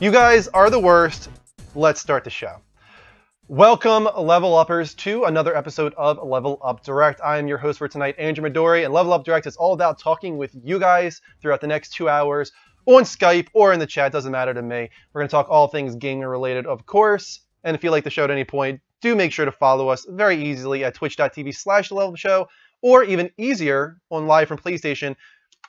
You guys are the worst. Let's start the show. Welcome, Level Uppers, to another episode of Level Up Direct. I am your host for tonight, Andrew Midori, and Level Up Direct is all about talking with you guys throughout the next 2 hours on Skype or in the chat. Doesn't matter to me. We're going to talk all things gaming related, of course. And if you like the show at any point, do make sure to follow us very easily at twitch.tv/TheLevelUpShow, or even easier on Live from PlayStation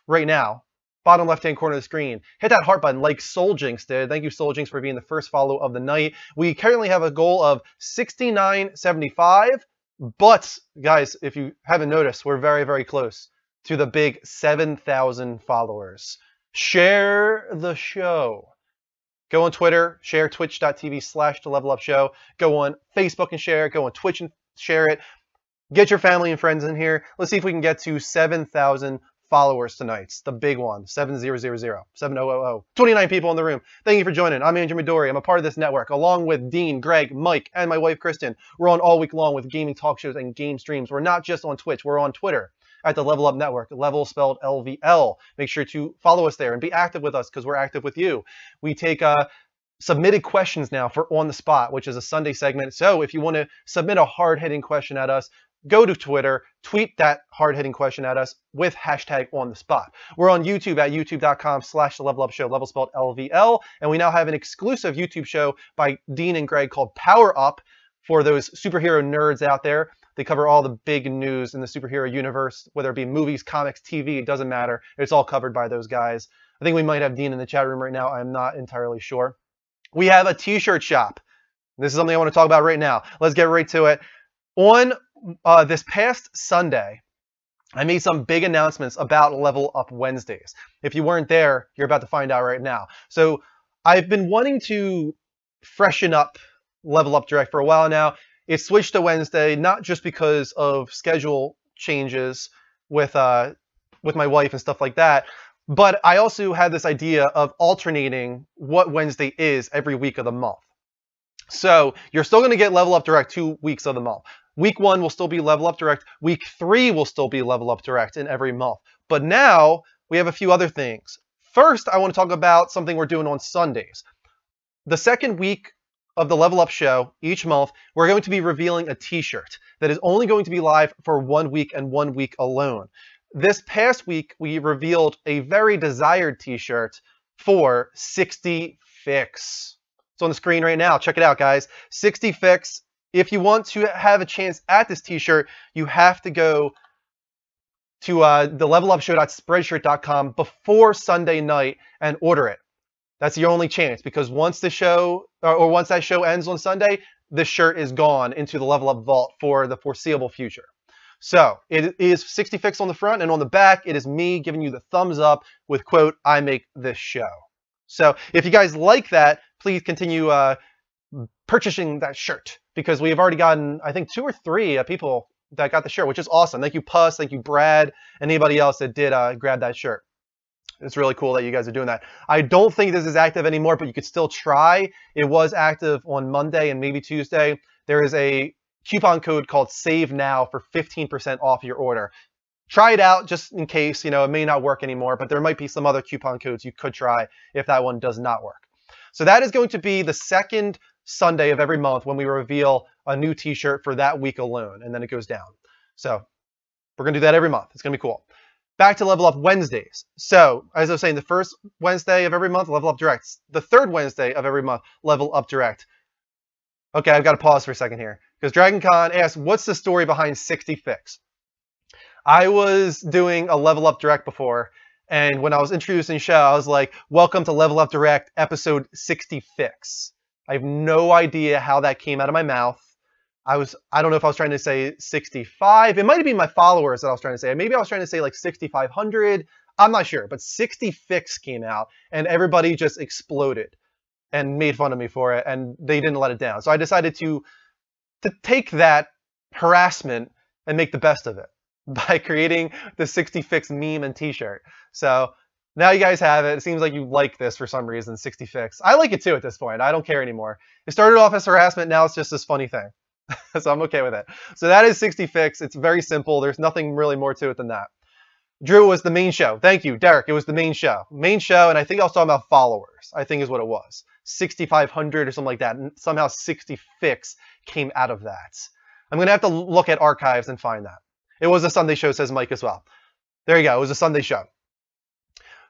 right now. Bottom left-hand corner of the screen. Hit that heart button like SoulJinx did. Thank you, SoulJinx, for being the first follow of the night. We currently have a goal of 6975, but guys, if you haven't noticed, we're very, very close to the big 7,000 followers. Share the show. Go on Twitter, share twitch.tv/TheLevelUpShow. Go on Facebook and share it. Go on Twitch and share it. Get your family and friends in here. Let's see if we can get to 7,000 followers tonight. It's the big one. 7000, 7000. 29 people in the room. Thank you for joining. I'm Andrew Midori. I'm a part of this network, along with Dean, Greg, Mike, and my wife, Kristen. We're on all week long with gaming talk shows and game streams. We're not just on Twitch. We're on Twitter at the Level Up Network, Level spelled LVL. Make sure to follow us there and be active with us because we're active with you. We take submitted questions now for On the Spot, which is a Sunday segment. So if you want to submit a hard-hitting question at us, go to Twitter, tweet that hard-hitting question at us with hashtag On The Spot. We're on YouTube at youtube.com/TheLevelUpShow, level spelled LVL, and we now have an exclusive YouTube show by Dean and Greg called Power Up for those superhero nerds out there. They cover all the big news in the superhero universe, whether it be movies, comics, TV, it doesn't matter. It's all covered by those guys. I think we might have Dean in the chat room right now. I'm not entirely sure. We have a t-shirt shop. This is something I want to talk about right now. Let's get right to it. On this past Sunday, I made some big announcements about Level Up Wednesdays. If you weren't there, you're about to find out right now. So I've been wanting to freshen up Level Up Direct for a while now. It switched to Wednesday, not just because of schedule changes with my wife and stuff like that, but I also had this idea of alternating what Wednesday is every week of the month. So you're still going to get Level Up Direct 2 weeks of the month. Week 1 will still be Level Up Direct. Week 3 will still be Level Up Direct in every month. But now we have a few other things. First, I want to talk about something we're doing on Sundays. The second week of the Level Up show each month, we're going to be revealing a t-shirt that is only going to be live for 1 week and 1 week alone. This past week, we revealed a very desired t-shirt for 60 Fix. It's on the screen right now. Check it out, guys. 60 Fix. If you want to have a chance at this t-shirt, you have to go to the levelupshow.spreadshirt.com before Sunday night and order it. That's your only chance, because once the show, or once that show ends on Sunday, this shirt is gone into the Level Up vault for the foreseeable future. So it is 60 Fix on the front, and on the back, it is me giving you the thumbs up with, quote, "I make this show." So if you guys like that, please continue purchasing that shirt, because we have already gotten, I think, 2 or 3 people that got the shirt, which is awesome. Thank you, Puss. Thank you, Brad, and anybody else that did grab that shirt. It's really cool that you guys are doing that. I don't think this is active anymore, but you could still try. It was active on Monday and maybe Tuesday. There is a coupon code called Save Now for 15% off your order. Try it out just in case. You know, it may not work anymore, but there might be some other coupon codes you could try if that one does not work. So that is going to be the second Sunday of every month when we reveal a new t-shirt for that week alone, and then it goes down. So we're going to do that every month. It's going to be cool. Back to Level Up Wednesdays. So, as I was saying, the first Wednesday of every month, Level Up Direct. The third Wednesday of every month, Level Up Direct. Okay, I've got to pause for a second here, because Dragon Con asked, what's the story behind 60 Fix? I was doing a Level Up Direct before, and when I was introducing the show, I was like, welcome to Level Up Direct, episode 60 Fix. I have no idea how that came out of my mouth. I don't know if I was trying to say 65. It might have been my followers that I was trying to say. Maybe I was trying to say like 6,500. I'm not sure. But 60 Fix came out, and everybody just exploded and made fun of me for it, and they didn't let it down. So I decided to take that harassment and make the best of it by creating the 60 Fix meme and t-shirt. So now you guys have it. It seems like you like this for some reason, 60 Fix. I like it too at this point. I don't care anymore. It started off as harassment. Now it's just this funny thing. So I'm okay with it. So that is 60 Fix. It's very simple. There's nothing really more to it than that. Drew, was the main show. Thank you, Derek. It was the main show. Main show, and I think I was talking about followers, I think is what it was. 6,500 or something like that. And somehow 60 fix came out of that. I'm going to have to look at archives and find that. It was a Sunday show, says Mike as well. There you go. It was a Sunday show.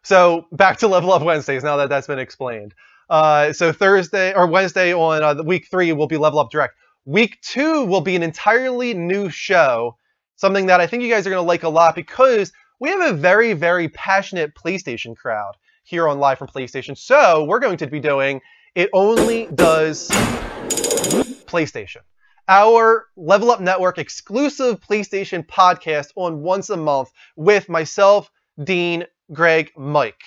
So back to Level Up Wednesdays now that that's been explained. So Thursday or Wednesday on week 3 will be Level Up Direct. Week 2 will be an entirely new show, something that I think you guys are going to like a lot because we have a very, very passionate PlayStation crowd here on Live from PlayStation. So we're going to be doing It Only Does PlayStation, our Level Up Network exclusive PlayStation podcast on once a month with myself, Dean, Greg, Mike.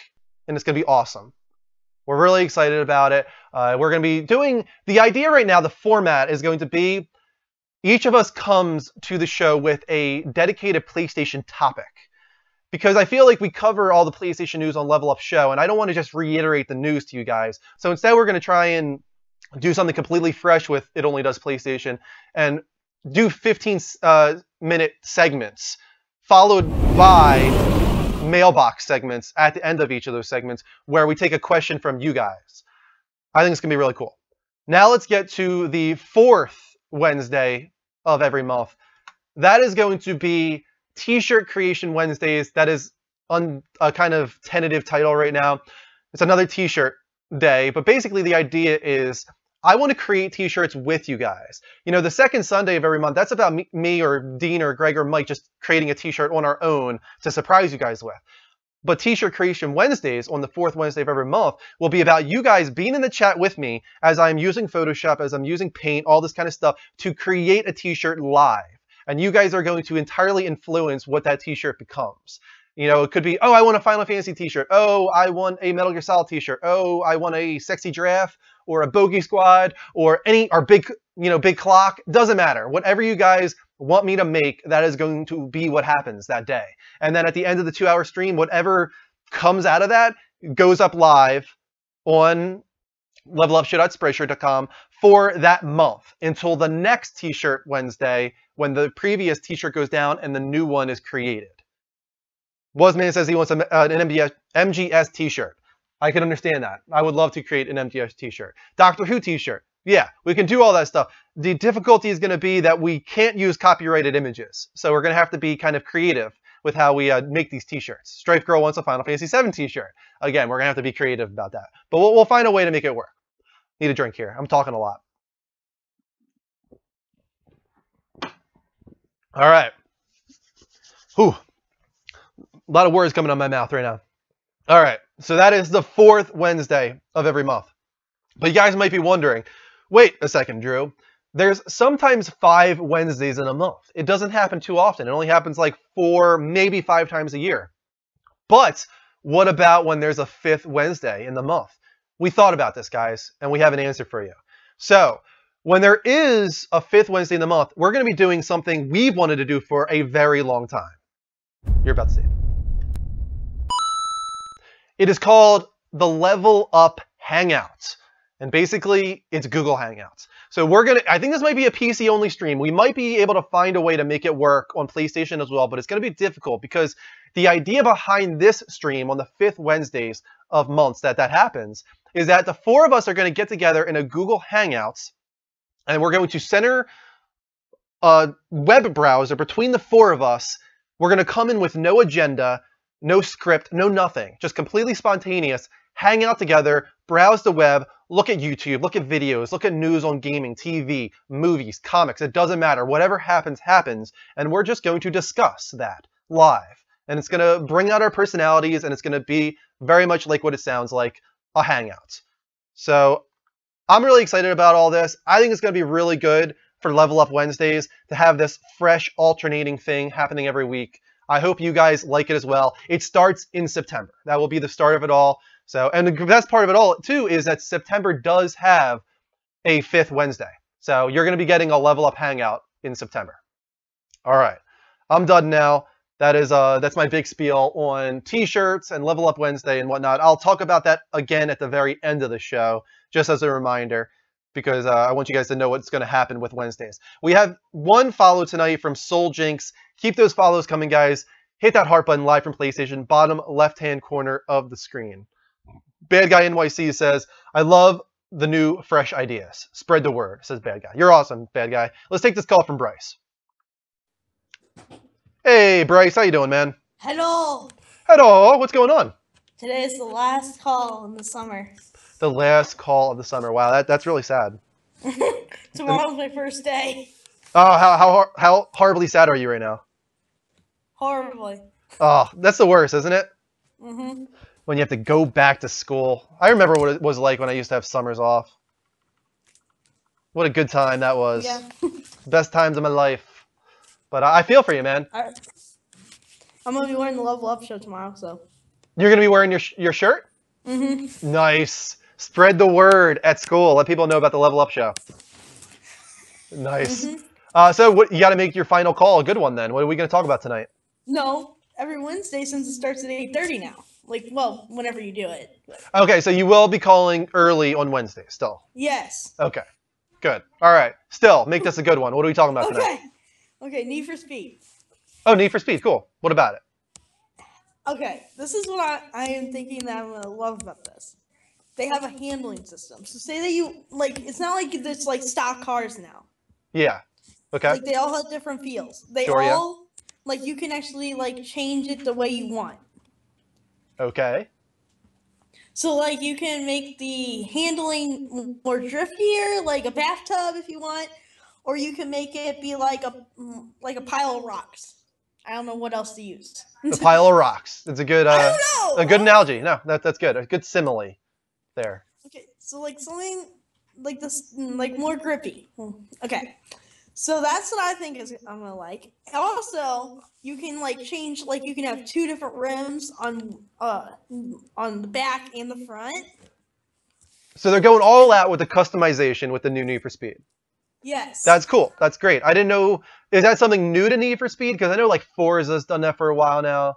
And it's going to be awesome. We're really excited about it. We're going to be doing, the idea right now, the format is going to be each of us comes to the show with a dedicated PlayStation topic. Because I feel like we cover all the PlayStation news on Level Up Show, and I don't want to just reiterate the news to you guys. So instead, we're going to try and do something completely fresh with It Only Does PlayStation, and do 15-minute segments, followed by mailbox segments at the end of each of those segments, where we take a question from you guys. I think it's going to be really cool. Now let's get to the 4th Wednesday of every month. That is going to be T-shirt Creation Wednesdays. That is on a kind of tentative title right now. It's another T-shirt day, but basically the idea is I want to create T-shirts with you guys. You know, the second Sunday of every month, that's about me or Dean or Greg or Mike just creating a T-shirt on our own to surprise you guys with. But T-shirt Creation Wednesdays on the 4th Wednesday of every month will be about you guys being in the chat with me as I'm using Photoshop, as I'm using Paint, all this kind of stuff to create a T-shirt live. And you guys are going to entirely influence what that T-shirt becomes. You know, it could be, oh, I want a Final Fantasy T-shirt. Oh, I want a Metal Gear Solid T-shirt. Oh, I want a Sexy Giraffe or a Bogey Squad or big, big clock. Doesn't matter. Whatever you guys want me to make, that is going to be what happens that day. And then at the end of the 2-hour stream, whatever comes out of that goes up live on levelupshow.spreadshirt.com for that month until the next T-shirt Wednesday when the previous T-shirt goes down and the new one is created. Wasman says he wants an MGS T-shirt. I can understand that. I would love to create an MGS T-shirt. Doctor Who T-shirt. Yeah, we can do all that stuff. The difficulty is going to be that we can't use copyrighted images. So we're going to have to be kind of creative with how we make these T-shirts. Strife Girl wants a Final Fantasy VII T-shirt. Again, we're going to have to be creative about that. But we'll find a way to make it work. Need a drink here. I'm talking a lot. All right. Whew. A lot of words coming out of my mouth right now. All right. So that is the 4th Wednesday of every month. But you guys might be wondering, wait a second, Drew. There's sometimes 5 Wednesdays in a month. It doesn't happen too often. It only happens like 4, maybe 5 times a year. But what about when there's a 5th Wednesday in the month? We thought about this, guys, and we have an answer for you. So when there is a 5th Wednesday in the month, we're going to be doing something we've wanted to do for a very long time. You're about to see it. It is called the Level Up Hangout. And basically, it's Google Hangouts. So I think this might be a PC only stream. We might be able to find a way to make it work on PlayStation as well, but it's going to be difficult because the idea behind this stream on the 5th Wednesdays of months that happens is that the 4 of us are going to get together in a Google Hangouts, and we're going to center a web browser between the 4 of us. We're going to come in with no agenda, no script, no nothing, just completely spontaneous, hang out together, browse the web, look at YouTube, look at videos, look at news on gaming, TV, movies, comics. It doesn't matter. Whatever happens, happens. And we're just going to discuss that live. And it's going to bring out our personalities, and it's going to be very much like what it sounds like, a hangout. So I'm really excited about all this. I think it's going to be really good for Level Up Wednesdays to have this fresh alternating thing happening every week. I hope you guys like it as well. It starts in September. That will be the start of it all. So, and the best part of it all, too, is that September does have a 5th Wednesday. So you're going to be getting a Level Up Hangout in September. All right. I'm done now. That's my big spiel on T-shirts and Level Up Wednesday and whatnot. I'll talk about that again at the very end of the show, just as a reminder, because I want you guys to know what's going to happen with Wednesdays. We have one follow tonight from Soul Jinx. Keep those follows coming, guys. hit that heart button live from PlayStation, bottom left-hand corner of the screen. Bad Guy NYC says, I love the new, fresh ideas. Spread the word, says Bad Guy. You're awesome, Bad Guy. Let's take this call from Bryce. Hey, Bryce, how you doing, man? Hello. Hello, what's going on? Today is the last call in the summer. The last call of the summer. Wow, that's really sad. Tomorrow's my first day. Oh, how horribly sad are you right now? Horribly. Oh, that's the worst, isn't it? Mm-hmm. When you have to go back to school. I remember what it was like when I used to have summers off. What a good time that was. Yeah. Best times of my life. But I feel for you, man. I'm going to be wearing the Level Up show tomorrow, so. You're going to be wearing your shirt? Mm-hmm. Nice. Spread the word at school. Let people know about the Level Up show. Nice. Mm-hmm. So you got to make your final call a good one then. What are we going to talk about tonight? No, every Wednesday since it starts at 8:30 now. Like, well, whenever you do it. Okay, so you will be calling early on Wednesday still? Yes. Okay, good. All right. Still, make this a good one. What are we talking about tonight? Okay, Need for Speed. Oh, Need for Speed. Cool. What about it? Okay, this is what I am thinking that I'm going to love about this. They have a handling system. So say that you, like, it's not like it's like stock cars now. Yeah. Okay. Like, they all have different feels. They Sure, all, like, you can actually, like, change it the way you want. Okay. So, like, you can make the handling more driftier, like a bathtub if you want, or you can make it be like a pile of rocks. I don't know what else to use. A pile of rocks. It's a good I don't know. a good analogy. No, that's good. A good simile there. Okay, so like something like this, like more grippy. Okay, so that's what I think I'm gonna like. Also, you can like change, like you can have two different rims on the back and the front. So they're going all out with the customization with the new Need for Speed. Yes. That's cool. That's great. I didn't know. Is that something new to Need for Speed? Because I know like Forza's done that for a while now.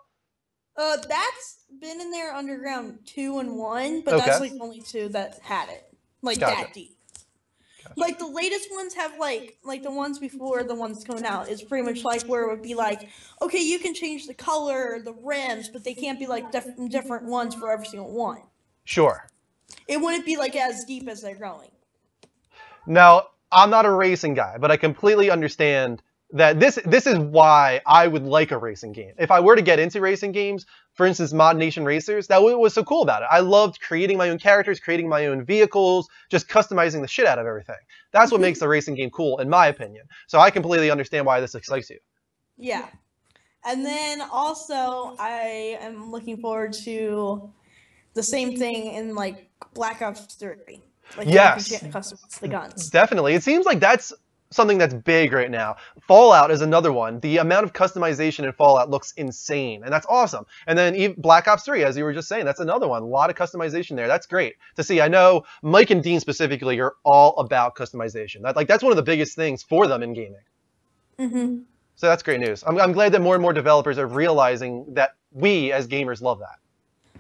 That's been in there Underground 2 and 1, but that's like only 2 that had it. Like that deep. Gotcha. Like the latest ones have like the ones before the ones coming out is pretty much like where it would be like, okay, you can change the color, the rims, but they can't be like different ones for every single one. Sure. It wouldn't be like as deep as they're going. Now, I'm not a racing guy, but I completely understand that this is why I would like a racing game. If I were to get into racing games, for instance, Mod Nation Racers, that was so cool about it. I loved creating my own characters, creating my own vehicles, just customizing the shit out of everything. That's what makes the racing game cool, in my opinion. So I completely understand why this excites you. Yeah. And then also, I am looking forward to the same thing in like Black Ops 3. Like, yes, you can customize the guns. Definitely. It seems like that's something that's big right now. Fallout is another one. The amount of customization in Fallout looks insane, and that's awesome. And then even Black Ops 3, as you were just saying, that's another one. A lot of customization there. That's great to see. I know Mike and Dean specifically are all about customization. That's one of the biggest things for them in gaming. Mm-hmm. So that's great news. I'm glad that more and more developers are realizing that we as gamers love that.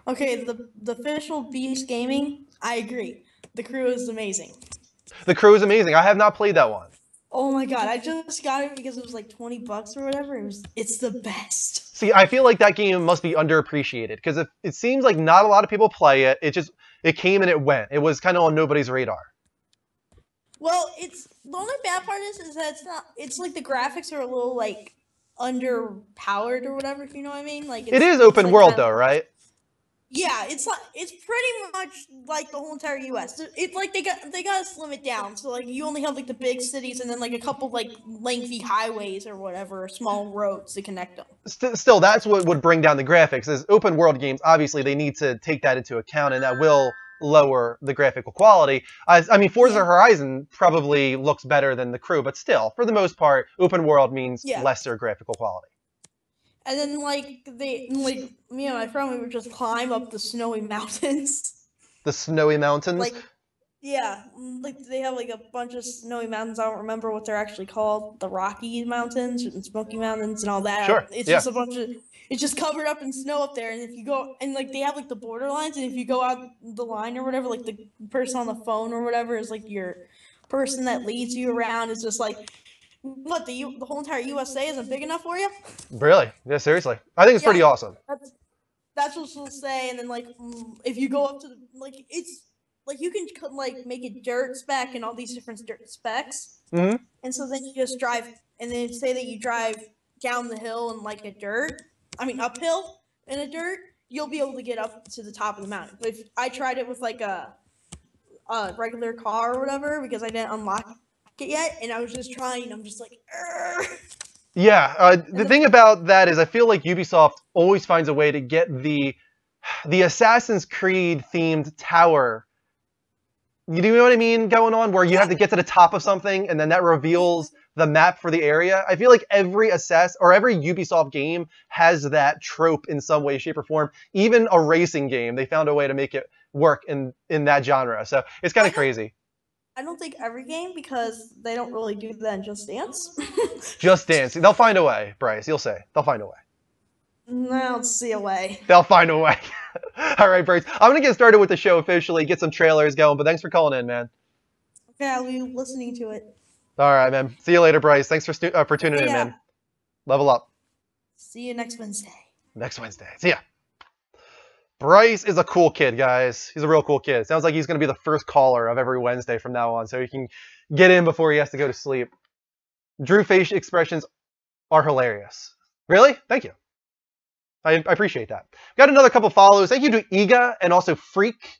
Okay, the official Beast Gaming, I agree. The crew is amazing. The crew is amazing. I have not played that one. Oh my god, I just got it because it was like $20 or whatever. It's the best. See, I feel like that game must be underappreciated because it seems like not a lot of people play it. It came and it went. It was kind of on nobody's radar. Well, the only bad part is that it's like the graphics are a little like underpowered or whatever, if you know what I mean. Like it is open world though, right? Yeah, it's pretty much like the whole entire U.S. It's like they gotta slim it down, so like you only have like the big cities and then like a couple like lengthy highways or whatever, small roads to connect them. Still, that's what would bring down the graphics. Is open world games, obviously they need to take that into account, and that will lower the graphical quality. I mean, Forza Horizon probably looks better than the crew, but still, for the most part, open world means lesser graphical quality. And then, like, me and my friend, we would just climb up the snowy mountains. The snowy mountains? Like, yeah. Like, they have, like, a bunch of snowy mountains. I don't remember what they're actually called. The Rocky Mountains and Smoky Mountains and all that. Sure, It's just a bunch of... It's just covered up in snow up there. And if you go... And, like, they have, like, the border lines. And if you go out the line or whatever, like, the person on the phone or whatever is, like, your person that leads you around is just, like... What, the whole entire USA isn't big enough for you? Really? Yeah, seriously. I think it's pretty awesome. That's what she'll say, and then like if you go up to it's like you can like make a dirt spec and all these different dirt specs, and so then you just drive, and then say that you drive down the hill in like uphill in a dirt, you'll be able to get up to the top of the mountain. But if I tried it with like a regular car or whatever, because I didn't unlock it yet, and I was just trying, I'm just like, Urgh. Yeah, the thing about that is I feel like Ubisoft always finds a way to get the Assassin's Creed themed tower. You know what I mean? Going on where you have to get to the top of something and then that reveals the map for the area. I feel like every every Ubisoft game has that trope in some way, shape, or form. Even a racing game, they found a way to make it work in that genre. So it's kind of crazy. I don't think every game, because they don't really do that in Just Dance. Just Dance. They'll find a way, Bryce. You'll say. They'll find a way. I don't see a way. They'll find a way. All right, Bryce. I'm going to get started with the show officially, get some trailers going, but thanks for calling in, man. Okay, I'll be listening to it. All right, man. See you later, Bryce. Thanks for tuning in, man. Level up. See you next Wednesday. Next Wednesday. See ya. Bryce is a cool kid, guys. He's a real cool kid. Sounds like he's going to be the first caller of every Wednesday from now on, so he can get in before he has to go to sleep. Drew face expressions are hilarious. Really? Thank you. I appreciate that. Got another couple follows. Thank you to Iga and also Freak.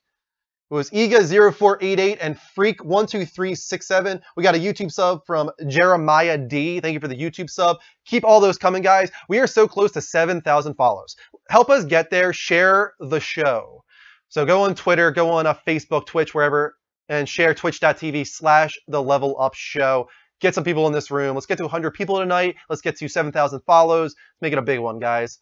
It was Iga0488 and Freak12367. We got a YouTube sub from Jeremiah D. Thank you for the YouTube sub. Keep all those coming, guys. We are so close to 7,000 follows. Help us get there. Share the show. So go on Twitter, go on Facebook, Twitch, wherever, and share twitch.tv/TheLevelUpShow. Get some people in this room. Let's get to 100 people tonight. Let's get to 7,000 follows. Make it a big one, guys.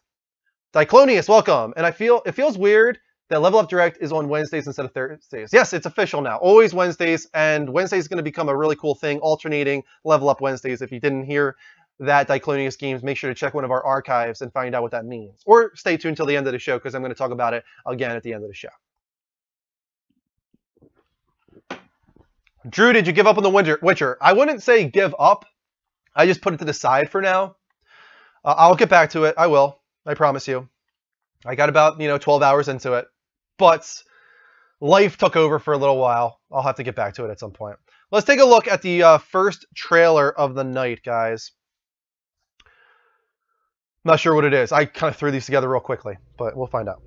Diclonius, welcome. And it feels weird that Level Up Direct is on Wednesdays instead of Thursdays. Yes, it's official now. Always Wednesdays, and Wednesdays is going to become a really cool thing, alternating Level Up Wednesdays. If you didn't hear that, Diclonius Games, make sure to check one of our archives and find out what that means. Or stay tuned till the end of the show, because I'm going to talk about it again at the end of the show. Drew, did you give up on the Witcher? I wouldn't say give up. I just put it to the side for now. I'll get back to it. I will. I promise you. I got about 12 hours into it. But life took over for a little while. I'll have to get back to it at some point. Let's take a look at the first trailer of the night, guys. Not sure what it is. I kind of threw these together real quickly, but we'll find out.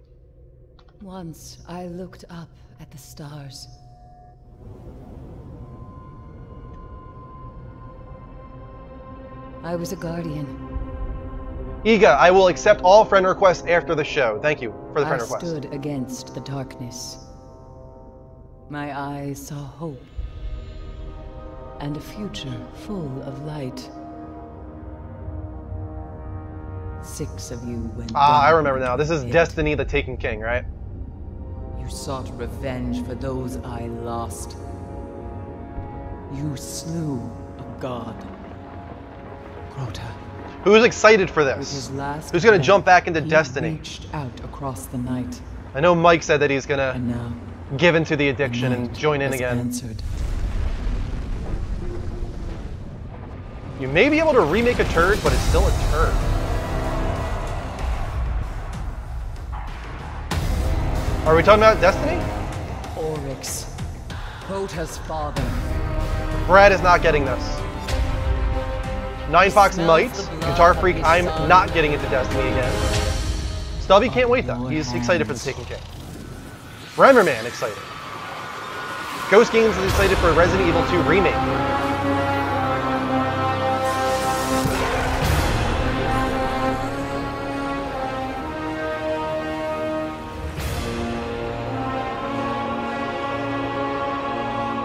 Once I looked up at the stars. I was a guardian. Iga, I will accept all friend requests after the show. Thank you for the friend request. I stood against the darkness. My eyes saw hope and a future full of light. 6 of you went down. I remember now. This is Destiny the Taken King, right? You sought revenge for those I lost. You slew a god. Crota. Who's excited for this? Who's going to jump back into Destiny? Reached out across the night. I know Mike said that he's going to give into the addiction and join in again. Answered. You may be able to remake a turd, but it's still a turd. Are we talking about Destiny? Oryx, Crota's father. Brad is not getting this. Ninefox might. Guitar Freak, I'm not getting into Destiny again. Stubby can't wait though. He's excited for the Taken King. Remerman excited. Ghost Games is excited for Resident Evil 2 Remake.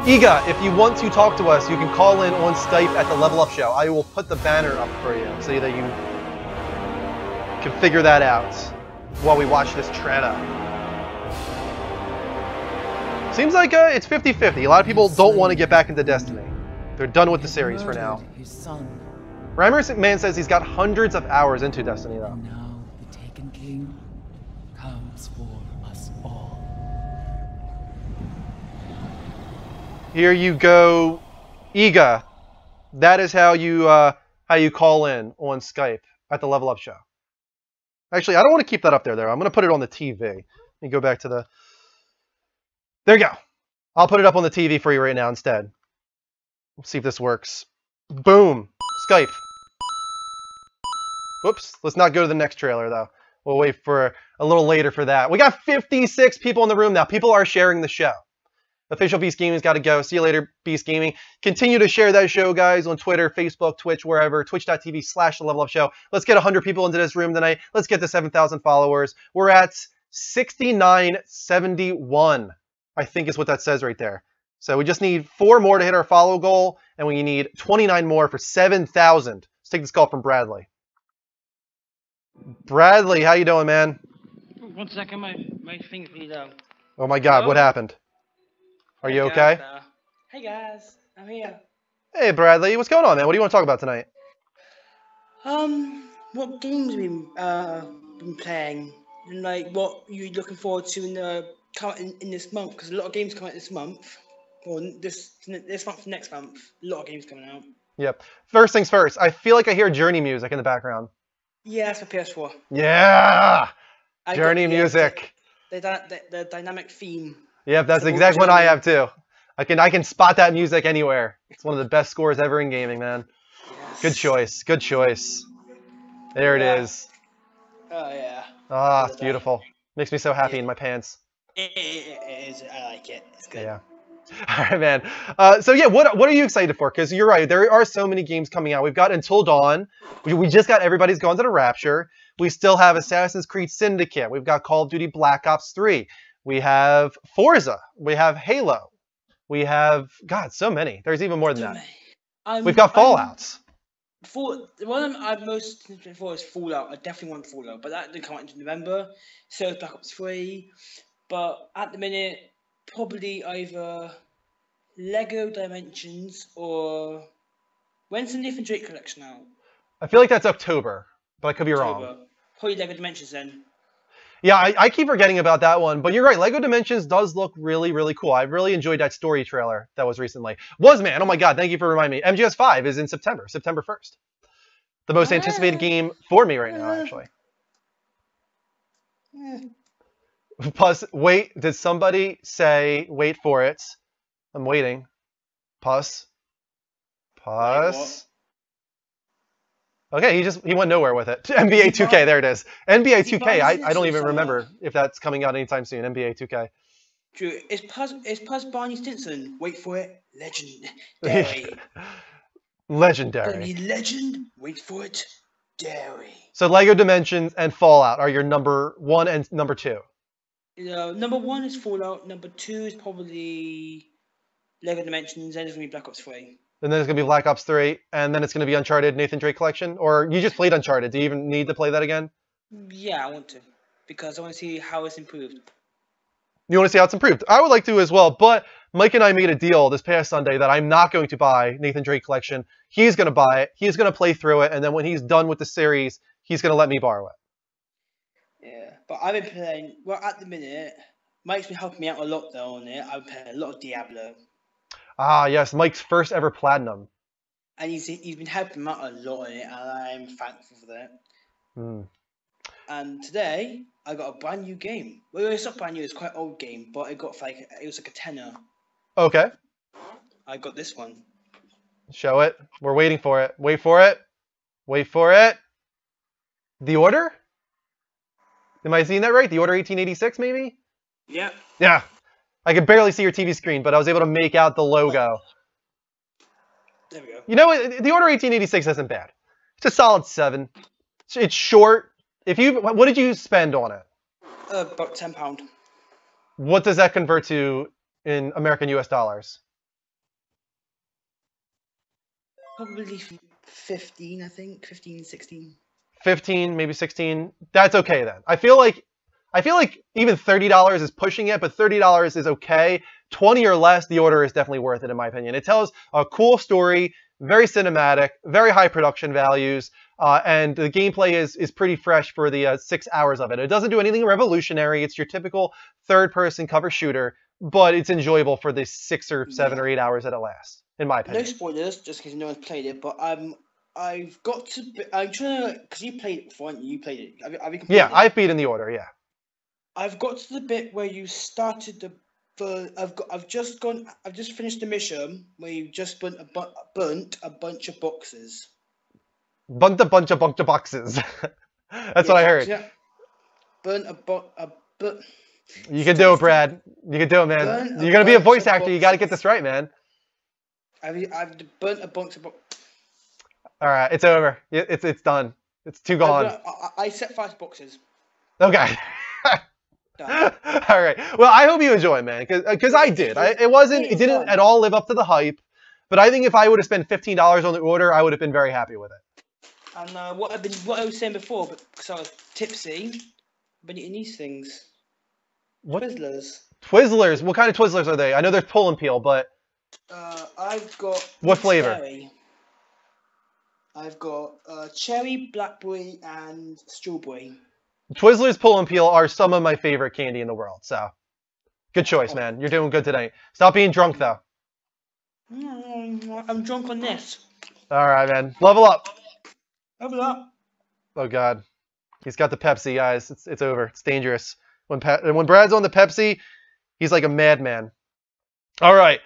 Iga, if you want to talk to us, you can call in on Skype at the Level Up Show. I will put the banner up for you so that you can figure that out while we watch this trailer. Seems like it's 50-50. A lot of people don't want to get back into Destiny. They're done with the series for now. Remerman says he's got hundreds of hours into Destiny though. Now the Taken King comes for us all. Here you go, Iga. That is how you call in on Skype at the Level Up Show. Actually, I don't want to keep that up there, though. I'm going to put it on the TV. Let me go back to the... There you go. I'll put it up on the TV for you right now instead. Let's see if this works. Boom. Skype. Whoops. Let's not go to the next trailer, though. We'll wait for a little later for that. We got 56 people in the room now. People are sharing the show. Official Beast Gaming's got to go. See you later, Beast Gaming. Continue to share that show, guys, on Twitter, Facebook, Twitch, wherever. Twitch.tv/TheLevelUpShow. Let's get 100 people into this room tonight. Let's get to 7,000 followers. We're at 6971, I think is what that says right there. So we just need 4 more to hit our follow goal, and we need 29 more for 7,000. Let's take this call from Bradley. Bradley, how you doing, man? 1 second, my thing's really low. Oh my God, what happened? Are you okay? Hey guys, I'm here. Hey Bradley, what's going on, man? What do you want to talk about tonight? What games have you been playing, and like what you looking forward to in this month? Because a lot of games come out this month, or this month, next month. A lot of games coming out. Yep. First things first. I feel like I hear Journey music in the background. Yeah, that's for PS4. Yeah, Journey music. The dynamic theme. Yep, that's the exact one I have too. I can spot that music anywhere. It's one of the best scores ever in gaming, man. Yes. Good choice. Good choice. There it is. Oh yeah. Ah, it's beautiful. Makes me so happy in my pants. It is. I like it. It's good. Yeah. All right, man. So yeah, what are you excited for? Because you're right, there are so many games coming out. We've got Until Dawn. We just got Everybody's Gone to the Rapture. We still have Assassin's Creed Syndicate. We've got Call of Duty Black Ops 3. We have Forza. We have Halo. We have, God, so many. There's even more than that. We've got Fallouts. The one I'm most interested for is Fallout. I definitely want Fallout, but that didn't come out until November. So it's Black Ops 3. But at the minute, probably either Lego Dimensions or... When's the Nathan Drake collection out? I feel like that's October, but I could be wrong. Probably Lego Dimensions then. Yeah, I keep forgetting about that one, but you're right. Lego Dimensions does look really, really cool. I really enjoyed that story trailer that was recently. Man, oh my God, thank you for reminding me. MGS5 is in September 1st. The most anticipated game for me right now, actually. Plus, wait, did somebody say, wait for it? I'm waiting. Puss. Okay, he went nowhere with it. NBA 2K, there it is. NBA 2K, I don't even remember if that's coming out anytime soon. NBA 2K. Drew, is Puss Barney Stinson? Wait for it. Legendary. Legendary. The legend? Wait for it. Dairy. So Lego Dimensions and Fallout are your number 1 and number 2. Number 1 is Fallout. Number 2 is probably Lego Dimensions. Then it's going to be Black Ops 3. And then it's going to be Black Ops 3, and then it's going to be Uncharted Nathan Drake Collection? Or you just played Uncharted. Do you even need to play that again? Yeah, I want to. Because I want to see how it's improved. You want to see how it's improved? I would like to as well, but Mike and I made a deal this past Sunday that I'm not going to buy Nathan Drake Collection. He's going to buy it. He's going to play through it, and then when he's done with the series, he's going to let me borrow it. Yeah, but I've been playing... Well, at the minute, Mike's been helping me out a lot, though, on it. I've been playing a lot of Diablo. Ah, yes, Mike's first ever platinum. And he's been helping me out a lot on it, and I'm thankful for that. And today, I got a brand new game. Well, it's not brand new, it's quite an old game, but it was like a tenner. Okay. I got this one. Show it. We're waiting for it. Wait for it. Wait for it. The Order? Am I seeing that right? The Order 1886, maybe? Yeah. Yeah. I could barely see your TV screen, but I was able to make out the logo. There we go. You know, the Order 1886 isn't bad. It's a solid 7. It's short. What did you spend on it? About £10. What does that convert to in American US dollars? Probably 15, I think. 15, 16. 15, maybe 16. That's okay then. I feel like even $30 is pushing it, but $30 is okay. 20 or less, The Order is definitely worth it in my opinion. It tells a cool story, very cinematic, very high production values, and the gameplay is pretty fresh for the 6 hours of it. It doesn't do anything revolutionary. It's your typical third-person cover shooter, but it's enjoyable for the 6 or 7 or 8 hours that it lasts. in my opinion. No spoilers, just because no one's played it. But I've got to. I'm trying to, because you played it before, you played it. Have you completed Yeah, it? I've beat in the order. Yeah. I've got to the bit where you started the. I've just finished the mission where you just burnt a bunch of boxes. Bunch of boxes. That's what I heard. Yeah. Burnt a You can do it, Brad. You can do it, man. You're gonna be a voice actor. You got to get this right, man. I've burnt a bunch of boxes. All right, it's over. It's done. It's too gone. I set 5 boxes. Okay. All right. Well, I hope you enjoy it, man, because I did. It didn't at all live up to the hype, but I think if I would have spent $15 on the order, I would have been very happy with it. And what I was saying before, because I was tipsy, I've been eating these things. What? Twizzlers. Twizzlers. What kind of Twizzlers are they? I know there's pull and peel, but I've got. What flavor? Cherry. I've got cherry, blackberry, and strawberry. Twizzlers pull and peel are some of my favorite candy in the world. So, good choice, man. You're doing good tonight. Stop being drunk, though. I'm drunk on this. All right, man. Level up. Level up. Oh God, he's got the Pepsi, guys. It's over. It's dangerous. When Brad's on the Pepsi, he's like a madman. All right,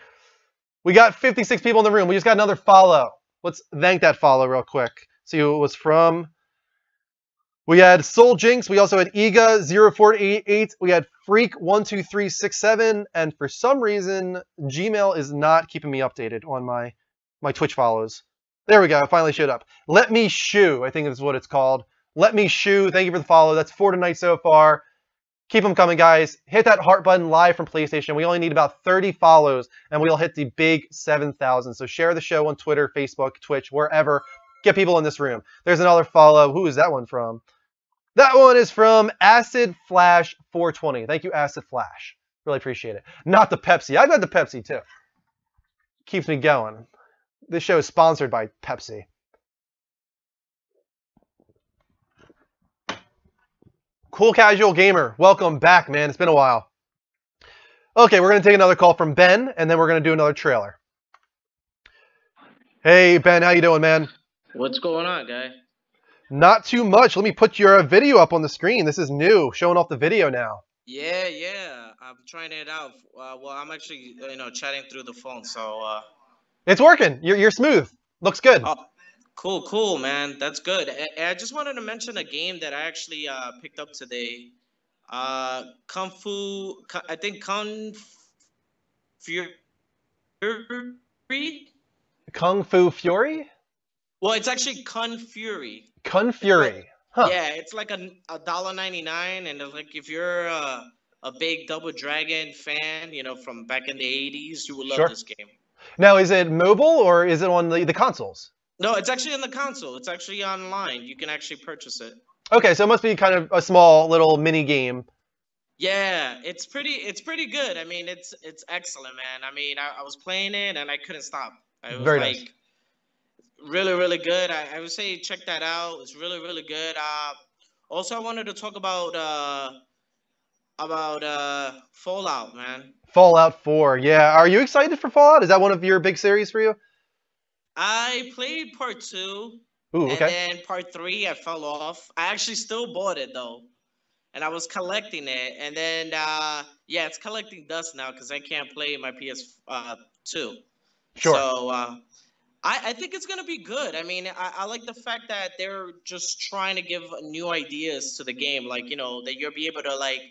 we got 56 people in the room. We just got another follow. Let's thank that follow real quick. See who it was from. We had Soul Jinx. We also had Ega0488. We had Freak12367. And for some reason, Gmail is not keeping me updated on my Twitch follows. There we go. It finally showed up. Let Me Shoo, I think is what it's called. Let Me Shoo. Thank you for the follow. That's 4 tonight so far. Keep them coming, guys. Hit that heart button live from PlayStation. We only need about 30 follows, and we'll hit the big 7,000. So share the show on Twitter, Facebook, Twitch, wherever. Get people in this room. There's another follow. Who is that one from? That one is from Acid Flash 420. Thank you, Acid Flash. Really appreciate it. Not the Pepsi. I've had the Pepsi, too. Keeps me going. This show is sponsored by Pepsi. Cool Casual Gamer, welcome back, man. It's been a while. Okay, we're going to take another call from Ben, and then we're going to do another trailer. Hey, Ben, how you doing, man? What's going on, guy? Not too much. Let me put your video up on the screen. This is new, showing off the video now. Yeah. I'm trying it out. Well, I'm actually, chatting through the phone, so... It's working. You're smooth. Looks good. Oh, cool, man. That's good. I just wanted to mention a game that I actually picked up today. Kung Fu Fury? Kung Fu Fury? Well, it's actually Kung Fury. Kung Fury. Huh. Yeah, it's like $1.99, and it's like if you're a big Double Dragon fan, from back in the 80s, you will love this game. Now, is it mobile or is it on the consoles? No, it's actually on the console. It's actually online. You can actually purchase it. Okay, so it must be kind of a small little mini game. Yeah, it's pretty good. I mean, it's excellent, man. I mean, I was playing it and I couldn't stop. It was Very like nice. really good. I would say check that out. It's really good. Also, I wanted to talk about Fallout, man. Fallout 4, yeah. Are you excited for Fallout? Is that one of your big series for you? I played part 2. Ooh, okay. And then part 3, I fell off. I actually still bought it, though. And I was collecting it. And then, yeah, it's collecting dust now because I can't play my PS2. Sure. So, I think it's going to be good. I mean, I like the fact that they're just trying to give new ideas to the game. Like, that you'll be able to, like,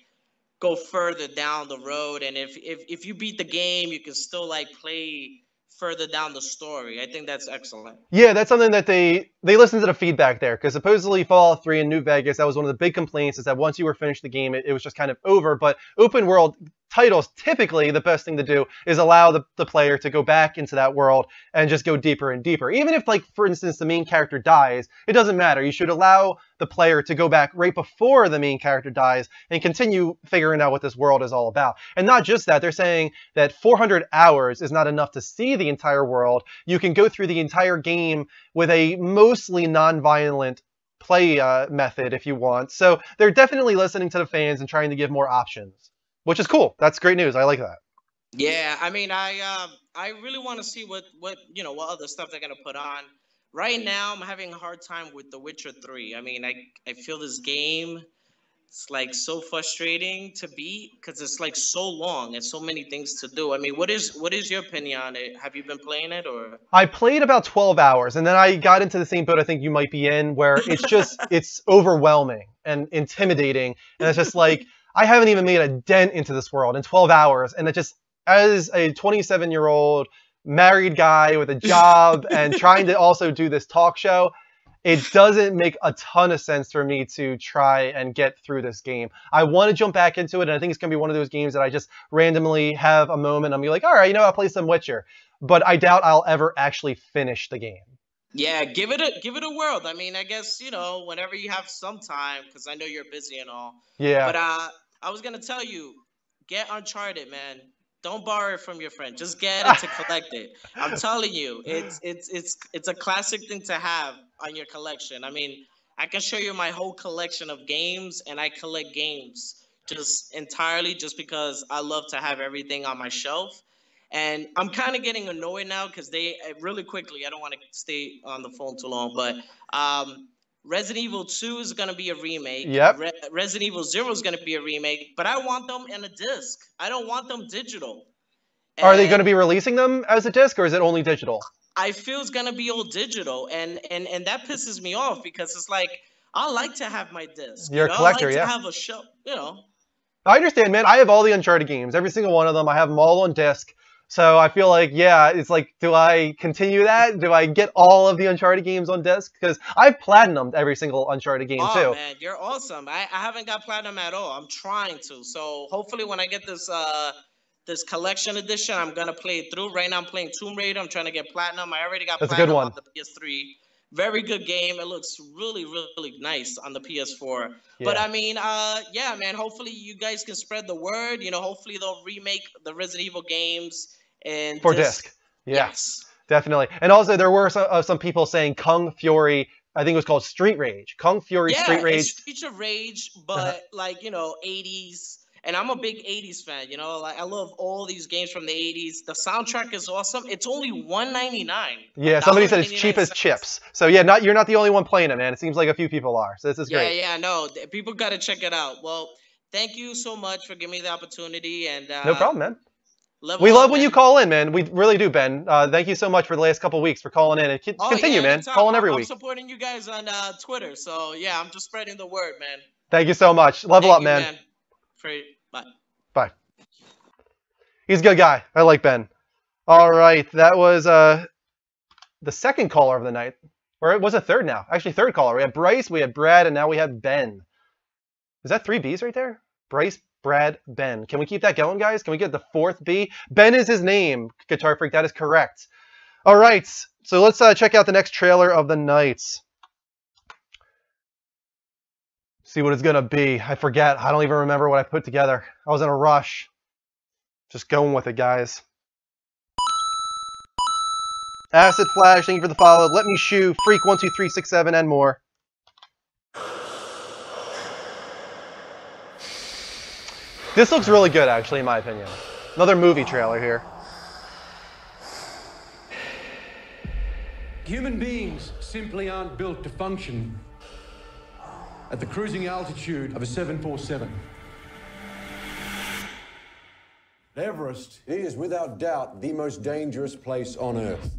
go further down the road, and if you beat the game, you can still like play further down the story. I think that's excellent. Yeah, that's something that they listened to the feedback there, because supposedly Fallout 3 in New Vegas, that was one of the big complaints, is that once you were finished the game, it was just kind of over. But open world titles, typically the best thing to do is allow the player to go back into that world and just go deeper and deeper. Even if, like, for instance, the main character dies, it doesn't matter. You should allow the player to go back right before the main character dies and continue figuring out what this world is all about. And not just that, they're saying that 400 hours is not enough to see the entire world. You can go through the entire game with a mostly non-violent play method if you want. So they're definitely listening to the fans and trying to give more options, which is cool. That's great news. I like that. Yeah, I mean, I really want to see what what other stuff they're gonna put on. Right now, I'm having a hard time with The Witcher 3. I mean, I feel this game. It's like so frustrating to beat because it's like so long and so many things to do. I mean, what is your opinion on it? Have you been playing it or? I played about 12 hours, and then I got into the same boat I think you might be in, where it's just it's overwhelming and intimidating, and it's just like I haven't even made a dent into this world in 12 hours, and it just as a 27-year-old married guy with a job and trying to also do this talk show, it doesn't make a ton of sense for me to try and get through this game. I want to jump back into it, and I think it's going to be one of those games that I just randomly have a moment. I'm be like, all right, I'll play some Witcher. But I doubt I'll ever actually finish the game. Yeah, give it a whirl. I mean, I guess, whenever you have some time, because I know you're busy and all. Yeah. But I was going to tell you, get Uncharted, man. Don't borrow it from your friend. Just get it to collect it. I'm telling you, it's a classic thing to have on your collection. I mean, I can show you my whole collection of games, and I collect games just entirely just because I love to have everything on my shelf. And I'm kind of getting annoyed now because they really quickly. I don't want to stay on the phone too long, but Resident Evil 2 is going to be a remake. Yep. Resident Evil 0 is going to be a remake, but I want them in a disc. I don't want them digital. Are they going to be releasing them as a disc, or is it only digital? I feel it's going to be all digital, and that pisses me off because it's like, I like to have my disc. You're a collector, I like yeah. to have a show, I understand, man. I have all the Uncharted games, every single one of them. I have them all on disc. So I feel like, yeah, it's like, do I continue that? Do I get all of the Uncharted games on disc? Because I've platinumed every single Uncharted game, too. Oh, man, you're awesome. I haven't got platinum at all. I'm trying to. So hopefully when I get this this collection edition, I'm going to play it through. Right now I'm playing Tomb Raider. I'm trying to get platinum. I already got platinum on the PS3. Very good game. It looks really, really nice on the PS4. Yeah. But I mean, yeah, man, hopefully you guys can spread the word. Hopefully they'll remake the Resident Evil games. And for disc. Yeah, yes, definitely. And also there were some people saying Kung Fury, I think it was called Street Rage. Kung Fury Street Rage. It's Streets of Rage, but like, 80s. And I'm a big 80s fan, like I love all these games from the 80s. The soundtrack is awesome. It's only $1.99. Yeah, somebody said it's cheap as chips. So yeah, you're not the only one playing it, man. It seems like a few people are. So this is great. Yeah, no, people got to check it out. Well, thank you so much for giving me the opportunity. And no problem, man. We love when you call in, man. We really do, Ben. Thank you so much for the last couple of weeks for calling in. And continue, man. Call in every week. I'm supporting you guys on Twitter. So, yeah, I'm just spreading the word, man. Thank you so much. Level up, man. Bye. Bye. He's a good guy. I like Ben. All right. That was the second caller of the night. Or it was a third now. Actually, third caller. We had Bryce, we had Brad, and now we have Ben. Is that 3 Bs right there? Bryce, Brad, Ben. Can we keep that going, guys? Can we get the 4th B? Ben is his name, Guitar Freak. That is correct. All right. So let's check out the next trailer of the night. See what it's going to be. I forget. I don't even remember what I put together. I was in a rush. Just going with it, guys. Acid Flash, thank you for the follow. Let Me Shoe, Freak 12367, and more. This looks really good, actually, in my opinion. Another movie trailer here. Human beings simply aren't built to function at the cruising altitude of a 747. Everest is, without doubt, the most dangerous place on Earth.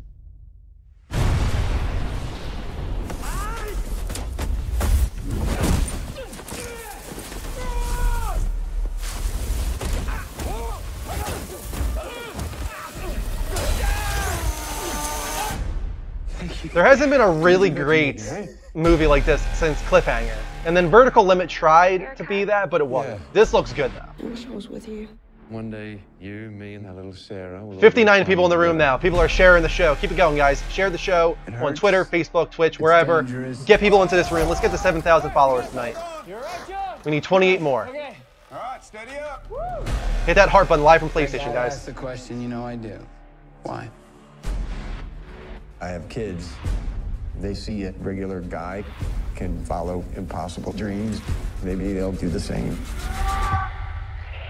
There hasn't been a really great movie like this since Cliffhanger. And then Vertical Limit tried to be that, but it wasn't. This looks good, though. I wish I was with you. One day, you, me, and that little Sarah will... 59 people in the room now. People are sharing the show. Keep it going, guys. Share the show on Twitter, Facebook, Twitch, wherever. Get people into this room. Let's get to 7,000 followers tonight. We need 28 more. Okay. All right, steady up. Hit that heart button live from PlayStation, guys. That's the question, I do. Why? I have kids. They see a regular guy can follow impossible dreams. Maybe they'll do the same.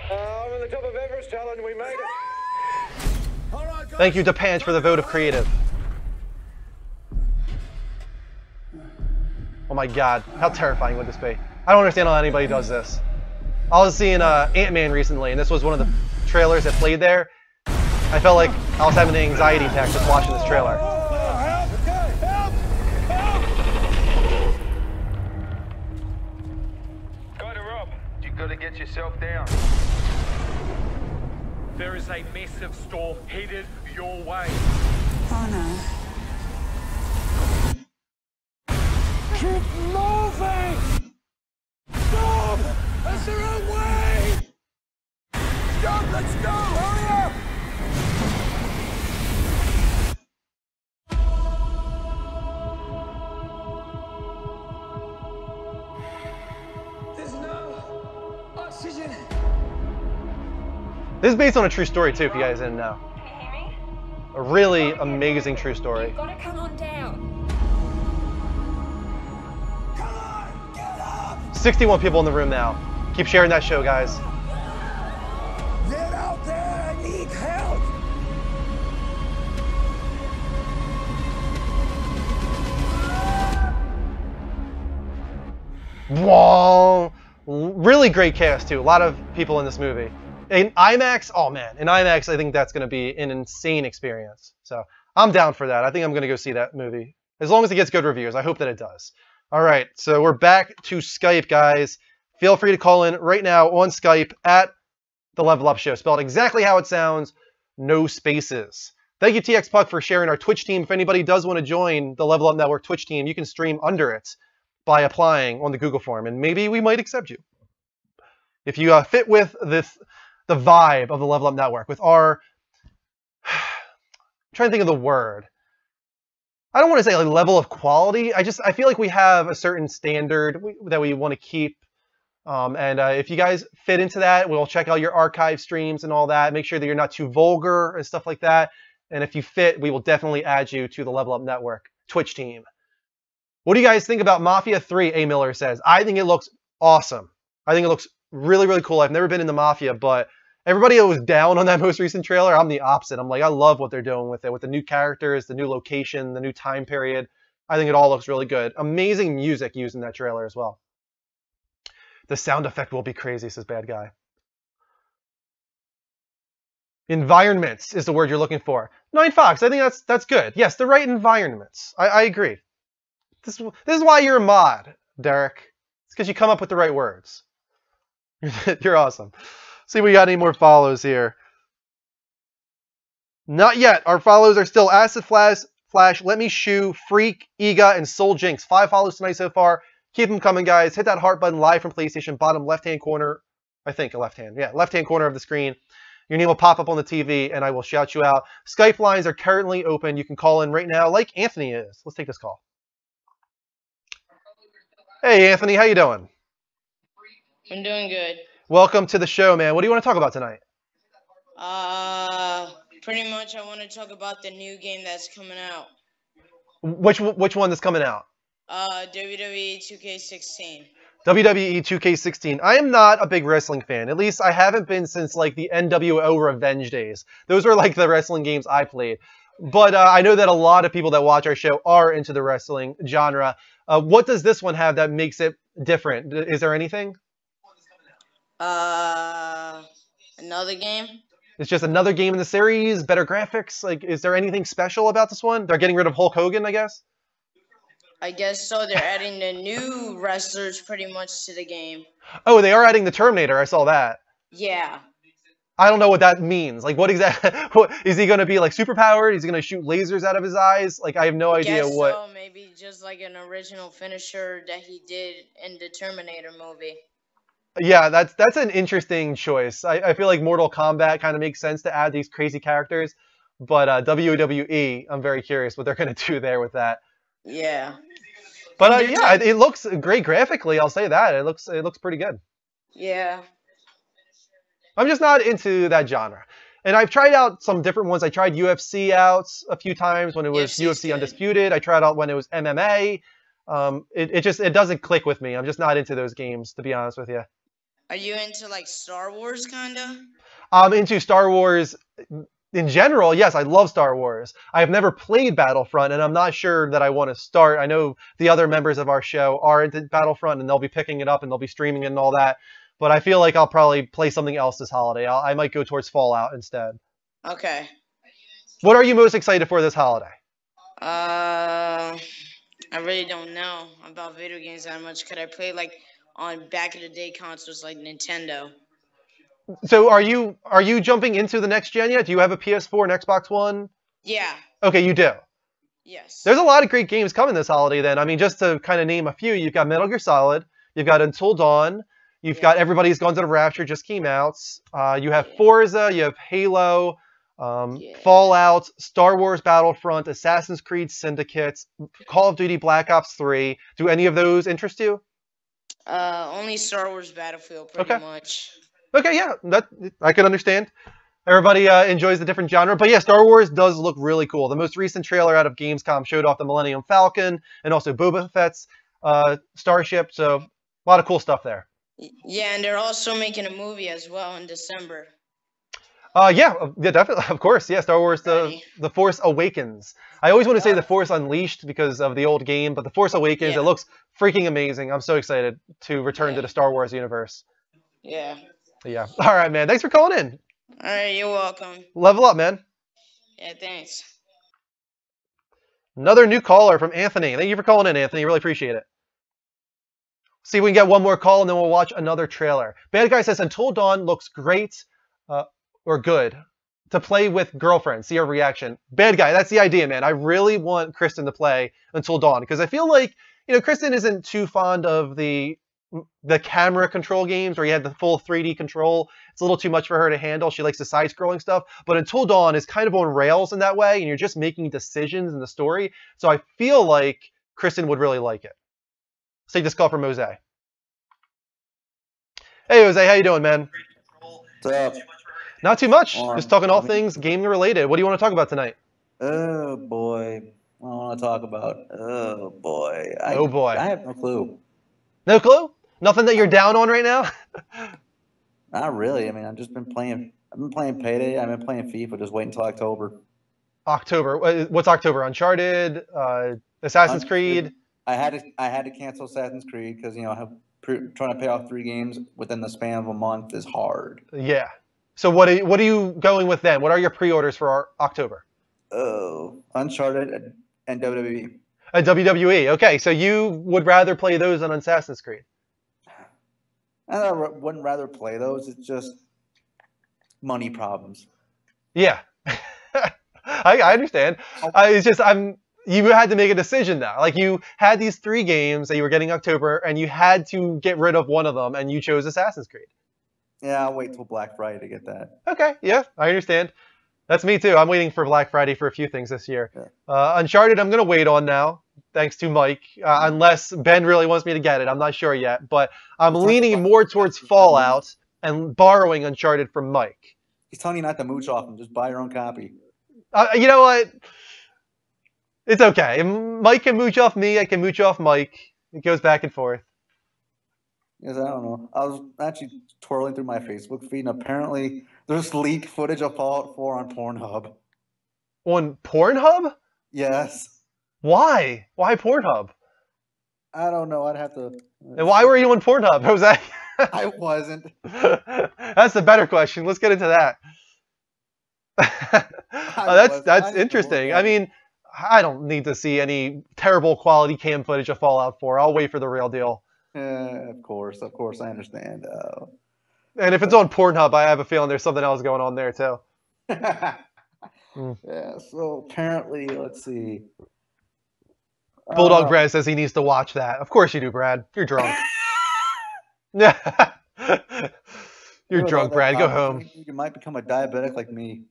On the top of Everest, Helen, we made it. Thank you, Depans, for the vote of creative. Oh my god, how terrifying would this be? I don't understand how anybody does this. I was seeing Ant-Man recently, and this was one of the trailers that played there. I felt like I was having an anxiety attack just watching this trailer. Gotta Rob, you gotta get yourself down. There is a massive storm headed your way. Oh no. Keep moving! Stop! That's the wrong way! Stop, let's go! Hurry up! There's no oxygen. This is based on a true story too, if you guys didn't know. Can you hear me? A really amazing true story. You've gotta come on down. 61 people in the room now. Keep sharing that show, guys. Get out there! I need help! Whoa! Really great cast too. A lot of people in this movie. In IMAX, oh man, in IMAX I think that's going to be an insane experience. So I'm down for that. I think I'm going to go see that movie. As long as it gets good reviews. I hope that it does. All right, so we're back to Skype, guys. Feel free to call in right now on Skype at The Level Up Show. Spelled exactly how it sounds, no spaces. Thank you, TX Puck, for sharing our Twitch team. If anybody does want to join the Level Up Network Twitch team, you can stream under it by applying on the Google form, and maybe we might accept you. If you fit with the vibe of the Level Up Network, with our... I'm trying to think of the word. I don't want to say like level of quality. I feel like we have a certain standard that we want to keep. If you guys fit into that, we'll check out your archive streams and all that. Make sure that you're not too vulgar and stuff like that. And if you fit, we will definitely add you to the Level Up Network Twitch team. What do you guys think about Mafia 3, A. Miller says? I think it looks awesome. I think it looks really, really cool. I've never been in the Mafia, but everybody was down on that most recent trailer. I'm the opposite. I'm like, I love what they're doing with it, with the new characters, the new location, the new time period. I think it all looks really good. Amazing music used in that trailer as well. The sound effect will be crazy, says Bad Guy. Environments is the word you're looking for. Nine Fox, I think that's good. Yes, the right environments. I agree. This is why you're a mod, Derek. It's because you come up with the right words. You're awesome. See if we got any more follows here. Not yet. Our follows are still Acid Flash, Let Me Shoe, Freak, Ega, and Soul Jinx. 5 follows tonight so far. Keep them coming, guys. Hit that heart button live from PlayStation, bottom left-hand corner. I think a left-hand. Yeah, left-hand corner of the screen. Your name will pop up on the TV, and I will shout you out. Skype lines are currently open. You can call in right now, like Anthony is. Let's take this call. Hey, Anthony. How you doing? I'm doing good. Welcome to the show, man. What do you want to talk about tonight? Pretty much I want to talk about the new game that's coming out. Which one is coming out? WWE 2K16. WWE 2K16. I am not a big wrestling fan. At least I haven't been since like the NWO Revenge days. Those were like the wrestling games I played. But I know that a lot of people that watch our show are into the wrestling genre. What does this one have that makes it different? Is there anything? Another game? It's just another game in the series, better graphics. Like, is there anything special about this one? They're getting rid of Hulk Hogan, I guess? I guess so. They're adding the new wrestlers pretty much to the game. Oh, they are adding the Terminator. I saw that. Yeah. I don't know what that means. Like, what exactly? Is he going to be, like, superpowered? Is he going to shoot lasers out of his eyes? Like, I have no idea what. So. Maybe just like an original finisher that he did in the Terminator movie. Yeah, that's an interesting choice. I feel like Mortal Kombat kind of makes sense to add these crazy characters. But WWE, I'm very curious what they're going to do there with that. Yeah. But yeah, it looks great graphically. I'll say that. It looks pretty good. Yeah. I'm just not into that genre. And I've tried out some different ones. I tried UFC out a few times when it was UFC Undisputed. I tried out when it was MMA. It doesn't click with me. I'm just not into those games, to be honest with you. Are you into like Star Wars kinda? I'm into Star Wars in general, yes, I love Star Wars. I have never played Battlefront, and I'm not sure that I want to start. I know the other members of our show are into Battlefront, and they'll be picking it up, and they'll be streaming it and all that. But I feel like I'll probably play something else this holiday. I might go towards Fallout instead. Okay. What are you most excited for this holiday? I really don't know about video games that much. Could I play like on back in the day consoles like Nintendo? So are you jumping into the next gen yet? Do you have a PS4 and Xbox One? Yeah. Okay, you do. Yes. There's a lot of great games coming this holiday then. I mean, just to kind of name a few, you've got Metal Gear Solid, you've got Until Dawn, you've got Everybody's Gone to the Rapture just came out. You have Forza, you have Halo, Fallout, Star Wars Battlefront, Assassin's Creed Syndicate, Call of Duty Black Ops 3. Do any of those interest you? Only Star Wars Battlefield pretty much. Okay, yeah, that I can understand. Everybody enjoys the different genre, but yeah, Star Wars does look really cool. The most recent trailer out of Gamescom showed off the Millennium Falcon and also Boba Fett's starship, so a lot of cool stuff there. Yeah, and they're also making a movie as well in December. Yeah, definitely, of course. Yeah, Star Wars, the Force Awakens. I always want to say the Force Unleashed because of the old game, but the Force Awakens, it looks freaking amazing. I'm so excited to return to the Star Wars universe. Yeah. Yeah. All right, man. Thanks for calling in. All right, you're welcome. Level up, man. Yeah, thanks. Another new caller from Anthony. Thank you for calling in, Anthony. Really appreciate it. See if we can get one more call, and then we'll watch another trailer. Bad Guy says, Until Dawn looks great or good to play with girlfriends. See her reaction. Bad Guy, that's the idea, man. I really want Kristen to play Until Dawn because I feel like, Kristen isn't too fond of the camera control games where you had the full 3D control. It's a little too much for her to handle. She likes the side-scrolling stuff. But Until Dawn is kind of on rails in that way, and you're just making decisions in the story. So I feel like Kristen would really like it. Let's take this call from Jose. Hey, Jose, how you doing, man? What's up? Not too much. Just talking all things gaming-related. What do you want to talk about tonight? Oh, boy. I want to talk about... Oh, boy. Oh, boy. I have no clue. No clue? Nothing that you're down on right now? Not really. I mean, I've been playing Payday. I've been playing FIFA. Just wait until October. October? What's October? Uncharted? Assassin's Creed? I had to cancel Assassin's Creed because, trying to pay off 3 games within the span of a month is hard. Yeah. So what are you going with then? What are your pre-orders for October? Oh, Uncharted and WWE. WWE. Okay, so you would rather play those than Assassin's Creed? I wouldn't rather play those. It's just money problems. Yeah, I understand. It's just you had to make a decision now. Like you had these 3 games that you were getting October, and you had to get rid of one of them, and you chose Assassin's Creed. Yeah, I'll wait till Black Friday to get that. Okay, yeah, I understand. That's me too. I'm waiting for Black Friday for a few things this year. Yeah. Uncharted, I'm going to wait on now, thanks to Mike, unless Ben really wants me to get it. I'm not sure yet, but I'm leaning more towards Fallout and borrowing Uncharted from Mike. He's telling you not to mooch off him. Just buy your own copy. You know what? It's okay. Mike can mooch off me. I can mooch off Mike. It goes back and forth. Yes, I don't know. I was actually twirling through my Facebook feed, and apparently there's leaked footage of Fallout 4 on Pornhub. On Pornhub? Yes. Why? Why Pornhub? I don't know. I'd have to... And why were you on Pornhub, Jose? I wasn't. That's the better question. Let's get into that. That's interesting. I mean, I don't need to see any terrible quality cam footage of Fallout 4. I'll wait for the real deal. Of course, I understand. And if it's on Pornhub, I have a feeling there's something else going on there too. Yeah, so apparently, let's see. Bulldog Brad says he needs to watch that. Of course you do, Brad. You're drunk. You're drunk, Brad. Go home. You might become a diabetic like me.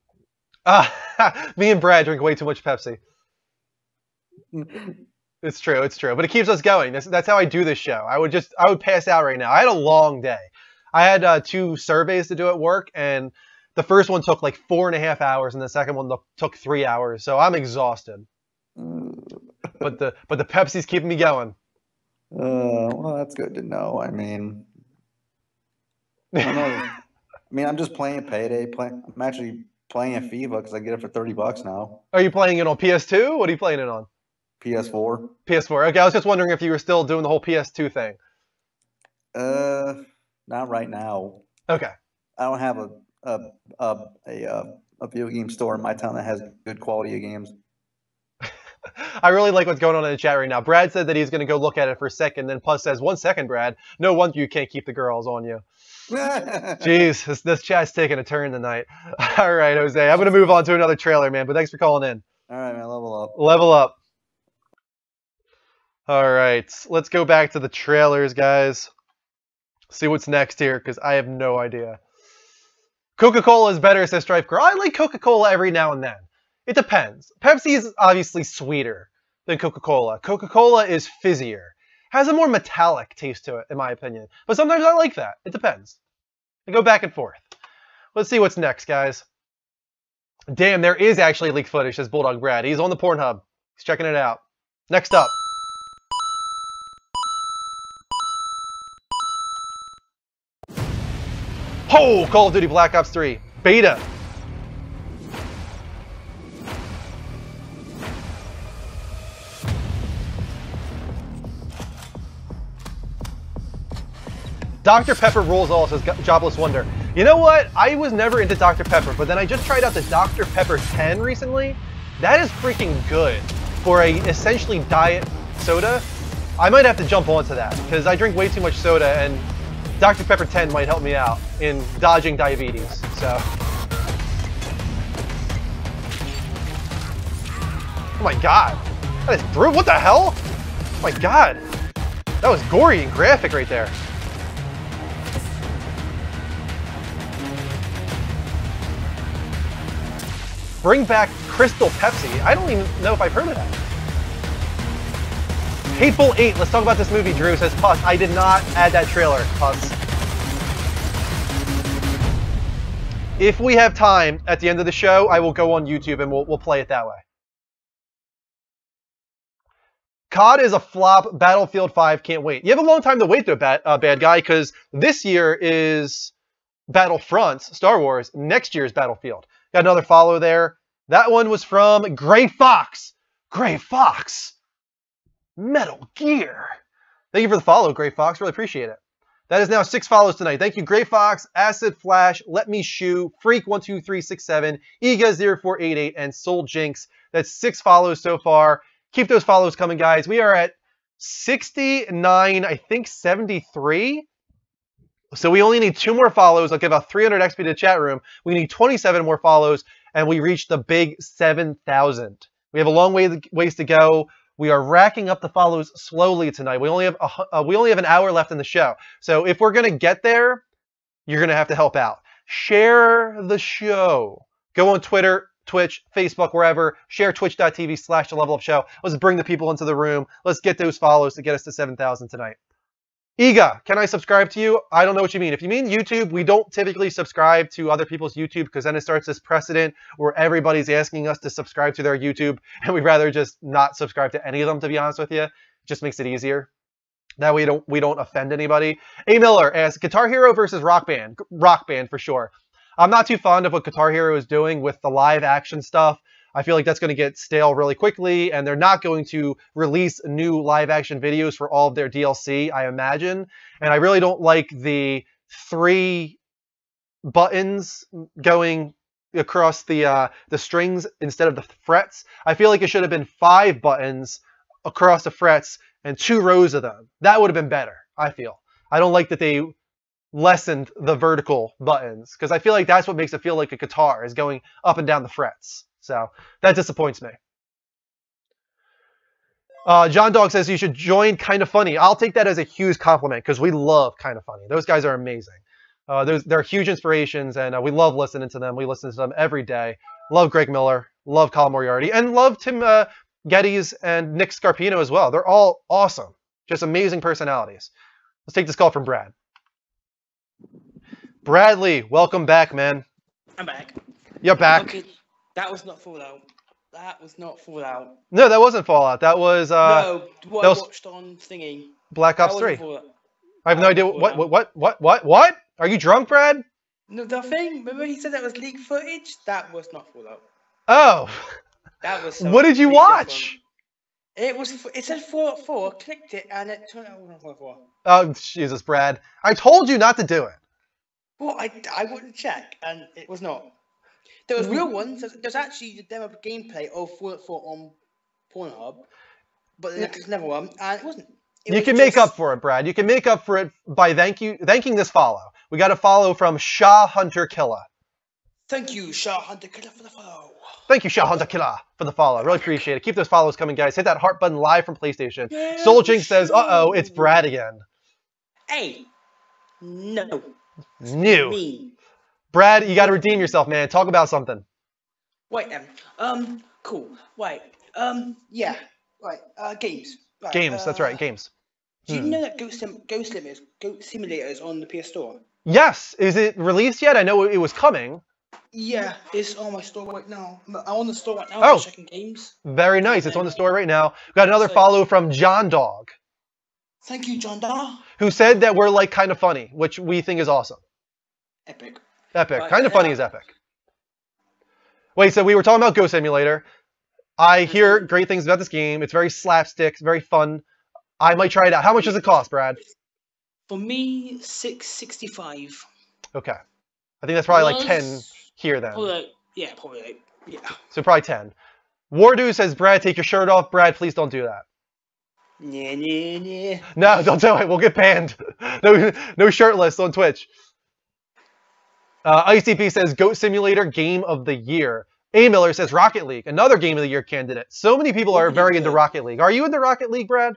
Me and Brad drink way too much Pepsi. It's true, but it keeps us going. That's how I do this show. I would pass out right now. I had a long day. I had 2 surveys to do at work, and the first one took like 4.5 hours, and the second one took 3 hours. So I'm exhausted. But the Pepsi's keeping me going. Well, that's good to know. I mean, I'm just playing Payday. I'm actually playing FIFA because I get it for $30 now. Are you playing it on PS2? What are you playing it on? PS4. PS4. Okay, I was just wondering if you were still doing the whole PS2 thing. Not right now. Okay. I don't have a video game store in my town that has good quality of games. I really like what's going on in the chat right now. Brad said that he's going to go look at it for a second, then Plus says, 1 second, Brad. No wonder you can't keep the girls on you. Jeez, this chat's taking a turn tonight. All right, Jose, I'm going to move on to another trailer, man, but thanks for calling in. All right, man, level up. Level up. All right, let's go back to the trailers, guys. See what's next here, because I have no idea. Coca-Cola is better, says Stripe Girl. I like Coca-Cola every now and then. It depends. Pepsi is obviously sweeter than Coca-Cola. Coca-Cola is fizzier. Has a more metallic taste to it, in my opinion. But sometimes I like that. It depends. I go back and forth. Let's see what's next, guys. Damn, there is actually leaked footage, says Bulldog Brad. He's on the Pornhub. He's checking it out. Next up. Oh, Call of Duty Black Ops 3. Beta. Dr. Pepper rules all, says Jobless Wonder. You know what? I was never into Dr. Pepper, but then I just tried out the Dr. Pepper 10 recently. That is freaking good for a essentially diet soda. I might have to jump onto that because I drink way too much soda, and Dr. Pepper 10 might help me out in dodging diabetes. So, oh my god, that is brutal. What the hell? Oh my god, that was gory and graphic right there. Bring back Crystal Pepsi. I don't even know if I've heard of that. Hateful Eight. Let's talk about this movie, Drew, says Puss. I did not add that trailer, Puss. If we have time at the end of the show, I will go on YouTube and we'll play it that way. COD is a flop. Battlefield 5, can't wait. You have a long time to wait though, bad guy, because this year is Battlefront, Star Wars. Next year is Battlefield. Got another follow there. That one was from Gray Fox. Gray Fox. Metal Gear. Thank you for the follow, Gray Fox. Really appreciate it. That is now 6 follows tonight. Thank you, Gray Fox, Acid Flash, Let Me Shoe, Freak12367, Ega0488, and Soul Jinx. That's 6 follows so far. Keep those follows coming, guys. We are at 69, I think 73. So we only need 2 more follows. I'll give about 300 XP to the chat room. We need 27 more follows, and we reach the big 7,000. We have a long ways to go. We are racking up the follows slowly tonight. We only have an hour left in the show. So if we're gonna get there, you're gonna have to help out. Share the show. Go on Twitter, Twitch, Facebook, wherever. Share twitch.tv/TheLevelUpShow. Let's bring the people into the room. Let's get those follows to get us to 7,000 tonight. Ega, can I subscribe to you? I don't know what you mean. If you mean YouTube, we don't typically subscribe to other people's YouTube because then it starts this precedent where everybody's asking us to subscribe to their YouTube, and we'd rather just not subscribe to any of them, to be honest with you. It just makes it easier. That way we don't offend anybody. A. Miller asks, Guitar Hero versus Rock Band. Rock Band for sure. I'm not too fond of what Guitar Hero is doing with the live action stuff. I feel like that's going to get stale really quickly, and they're not going to release new live action videos for all of their DLC, I imagine. And I really don't like the 3 buttons going across the strings instead of the frets. I feel like it should have been 5 buttons across the frets and 2 rows of them. That would have been better, I feel. I don't like that they lessened the vertical buttons, because I feel like that's what makes it feel like a guitar, is going up and down the frets. So that disappoints me. John Dog says you should join Kinda Funny. I'll take that as a huge compliment because we love Kinda Funny. Those guys are amazing. They're huge inspirations, and we love listening to them. We listen to them every day. Love Greg Miller, love Colin Moriarty, and love Tim Geddes and Nick Scarpino as well. They're all awesome. Just amazing personalities. Let's take this call from Brad. Bradley, welcome back, man. I'm back. You're back. Okay. That was not Fallout. That was not Fallout. No, that wasn't Fallout. That was no, what I watched on thingy. Black Ops 3. I have no idea what? Are you drunk, Brad? No, the thing, remember he said that was leaked footage? That was not Fallout. Oh. That was. What did you watch? It said Fallout 4. Clicked it and it turned out Fallout 4. Oh Jesus, Brad! I told you not to do it. Well, I wouldn't check, and it was not. There was real ones. There's actually the demo gameplay of Fallout 4 on Pornhub, but there's never one, and it wasn't. You can make up for it, Brad. You can make up for it by thanking this follow. We got a follow from Shah Hunter Killer. Thank you, Shah Hunter Killer, for the follow. Thank you, Shah Hunter Killer, for the follow. Really appreciate it. Keep those follows coming, guys. Hit that heart button live from PlayStation. Soul Jinx says, "Uh-oh, it's Brad again." Hey, no. New. Me. Brad, you got to redeem yourself, man. Talk about something. Wait, cool. Wait, yeah. Right, games. Right, games, that's right, games. Do you know that Goat Simulators on the PS Store? Yes. Is it released yet? I know it was coming. Yeah, it's on my store right now. I'm on the store right now. Oh, checking games. Very nice. It's on the store right now. We got another follow from John Dog. Thank you, John Dog. Who said that we're like kind of funny, which we think is awesome. Epic. Epic. Kind of funny is epic. Wait, so we were talking about Ghost Simulator. I hear great things about this game. It's very slapstick. It's very fun. I might try it out. How much does it cost, Brad? For me, $6.65. Okay. I think that's probably like 10 here then. Probably, yeah. So probably 10. Wardu says, Brad, take your shirt off. Brad, please don't do that. Yeah. No, don't do it. We'll get banned. No shirtless on Twitch. ICP says, Goat Simulator Game of the Year. A. Miller says, Rocket League, another Game of the Year candidate. So many people are very into Rocket League. Are you into Rocket League, Brad?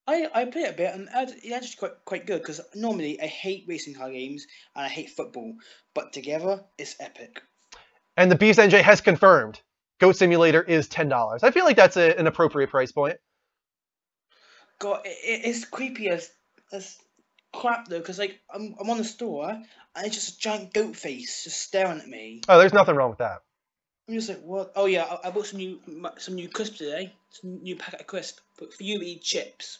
I play it a bit, and it's actually quite good, because normally I hate racing car games, and I hate football, but together, it's epic. And the Beast NJ has confirmed, Goat Simulator is $10. I feel like that's an appropriate price point. God, it's creepy as crap, though, because like, I'm on the store, and it's just a giant goat face just staring at me. Oh, there's nothing wrong with that. I'm just like, what? Oh yeah, I bought some new crisps today. Some new packet of crisps. But for you to eat chips.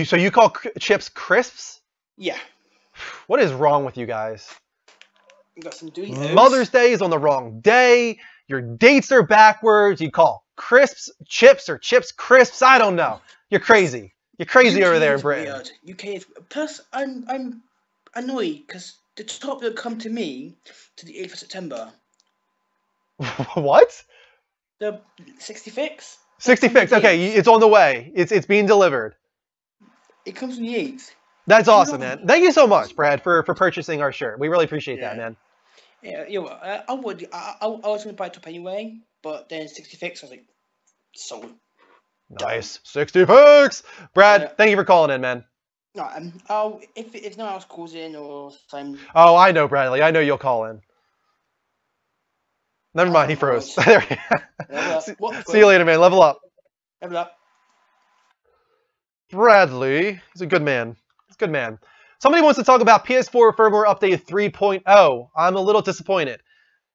So you call chips crisps? Yeah. What is wrong with you guys? You got some Doritos. Mother's Day is on the wrong day. Your dates are backwards. You call crisps chips or chips crisps. I don't know. You're crazy. You're crazy over there in Britain. Weird. UK is. Plus, I'm annoyed because the top will come to me to the 8th of September. What? The 60 fix. 60 fix. Okay, it's on the way. It's being delivered. It comes on the 8th. That's awesome, man. Thank you so much, Brad, for purchasing our shirt. We really appreciate that, man. Yeah, you know, I was going to buy a top anyway, but then 60 fix, I was like, sold. Nice. 60 fix! Brad, thank you for calling in, man. No, if no one else calls in or something. Oh, I know, Bradley. I know you'll call in. Never mind, he froze. See you later, man. Level up. Level up. Bradley, he's a good man. He's a good man. Somebody wants to talk about PS4 firmware update 3.0. I'm a little disappointed.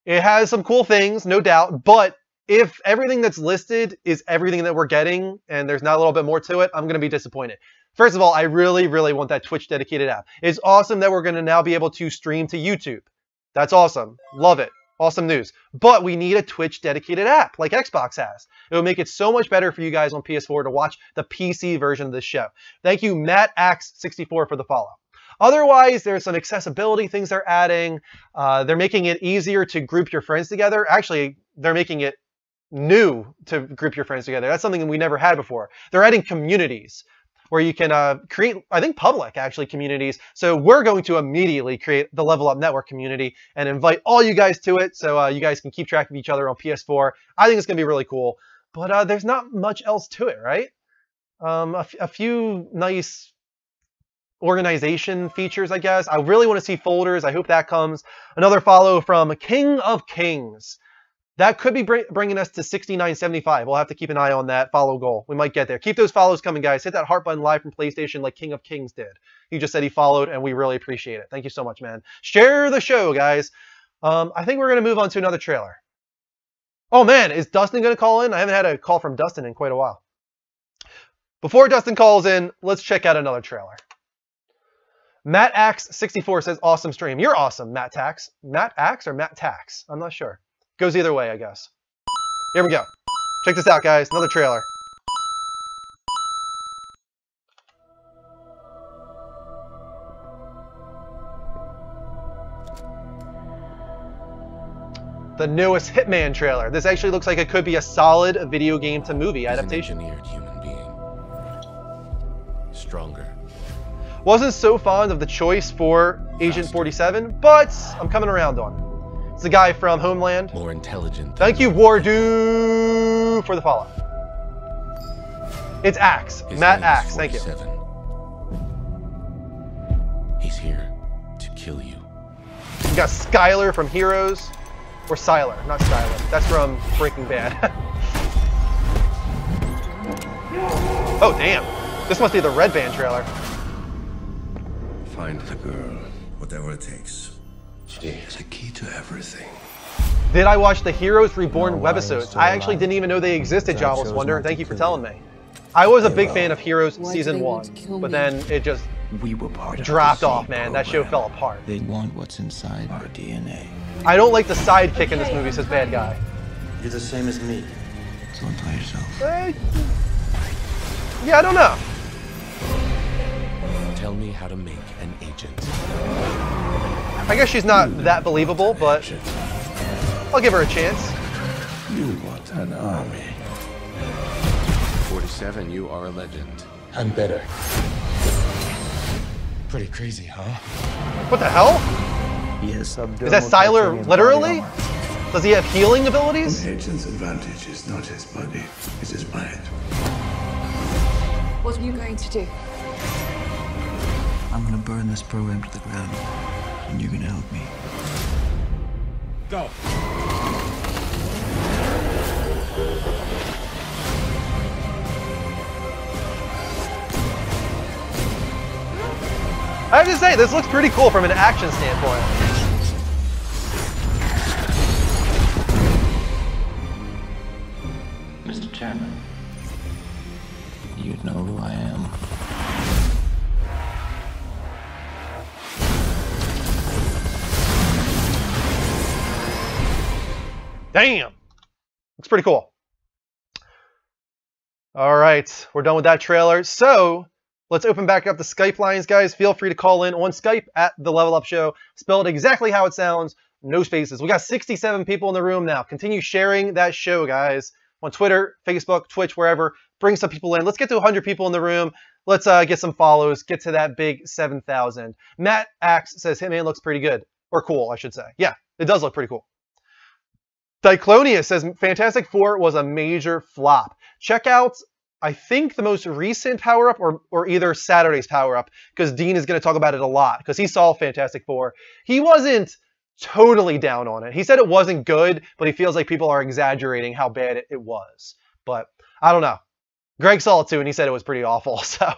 It has some cool things, no doubt, but if everything that's listed is everything that we're getting and there's not a little bit more to it, I'm going to be disappointed. First of all, I really, really want that Twitch dedicated app. It's awesome that we're going to now be able to stream to YouTube. That's awesome. Love it. Awesome news. But we need a Twitch dedicated app like Xbox has. It will make it so much better for you guys on PS4 to watch the PC version of this show. Thank you, MattAxe64, for the follow. Otherwise, there's some accessibility things they're adding. They're making it easier to group your friends together. Actually, they're making it new to group your friends together. That's something we never had before. They're adding communities where you can create, I think, public, actually, communities. So we're going to immediately create the Level Up Network community and invite all you guys to it so you guys can keep track of each other on PS4. I think it's going to be really cool. But there's not much else to it, right? A few nice organization features, I guess. I really want to see folders. I hope that comes. Another follow from King of Kings. That could be bringing us to 69.75. We'll have to keep an eye on that follow goal. We might get there. Keep those follows coming, guys. Hit that heart button live from PlayStation like King of Kings did. He just said he followed, and we really appreciate it. Thank you so much, man. Share the show, guys. I think we're going to move on to another trailer. Oh, man. Is Dustin going to call in? I haven't had a call from Dustin in quite a while. Before Dustin calls in, let's check out another trailer. Matt Axe 64 says, awesome stream. You're awesome, Matt Tax. Matt Axe or Matt Tax? I'm not sure. Goes either way, I guess. Here we go. Check this out, guys. Another trailer. The newest Hitman trailer. This actually looks like it could be a solid video game to movie adaptation. He's an engineered human being. Stronger. Wasn't so fond of the choice for Agent 47, but I'm coming around on it. It's the guy from Homeland. More intelligent. Thank you, Wardu, for the follow. It's Axe. Matt Axe. Thank you. He's here to kill you. You got Skyler from Heroes. Or Sylar, not Skyler. That's from Breaking Bad. Oh, damn. This must be the Red Band trailer. Find the girl, whatever it takes. She is the key to everything. Did I watch the Heroes Reborn webisodes? I actually didn't even know they existed, Jobless Wonder. Thank you for telling me. I was a big fan of Heroes Season 1, but then it just dropped off, man. That show fell apart. They want what's inside our DNA. I don't like the sidekick in this movie, says Bad Guy. You're the same as me. Don't play yourself. Yeah, I don't know. Tell me how to make an agent. I guess she's not that believable, but I'll give her a chance. You want an army. 47, you are a legend. I'm better. Pretty crazy, huh? What the hell? Yes, is that Sylar literally? Does he have healing abilities? An agent's advantage is not his body, it's his mind. What are you going to do? I'm gonna burn this program to the ground, and you're gonna help me. Go. I have to say, this looks pretty cool from an action standpoint. Mr. Chairman, you know who I am. Damn! Looks pretty cool. All right, we're done with that trailer. So, let's open back up the Skype lines, guys. Feel free to call in on Skype at The Level Up Show. Spelled exactly how it sounds, no spaces. We got 67 people in the room now. Continue sharing that show, guys. On Twitter, Facebook, Twitch, wherever. Bring some people in. Let's get to 100 people in the room. Let's get some follows. Get to that big 7,000. Matt Axe says Hitman looks pretty good. Or cool, I should say. Yeah, it does look pretty cool. Diclonia says Fantastic Four was a major flop. Check out, I think, the most recent power-up or either Saturday's power-up, because Dean is going to talk about it a lot, because he saw Fantastic Four. He wasn't totally down on it. He said it wasn't good, but he feels like people are exaggerating how bad it was. But I don't know. Greg saw it too, and he said it was pretty awful. So,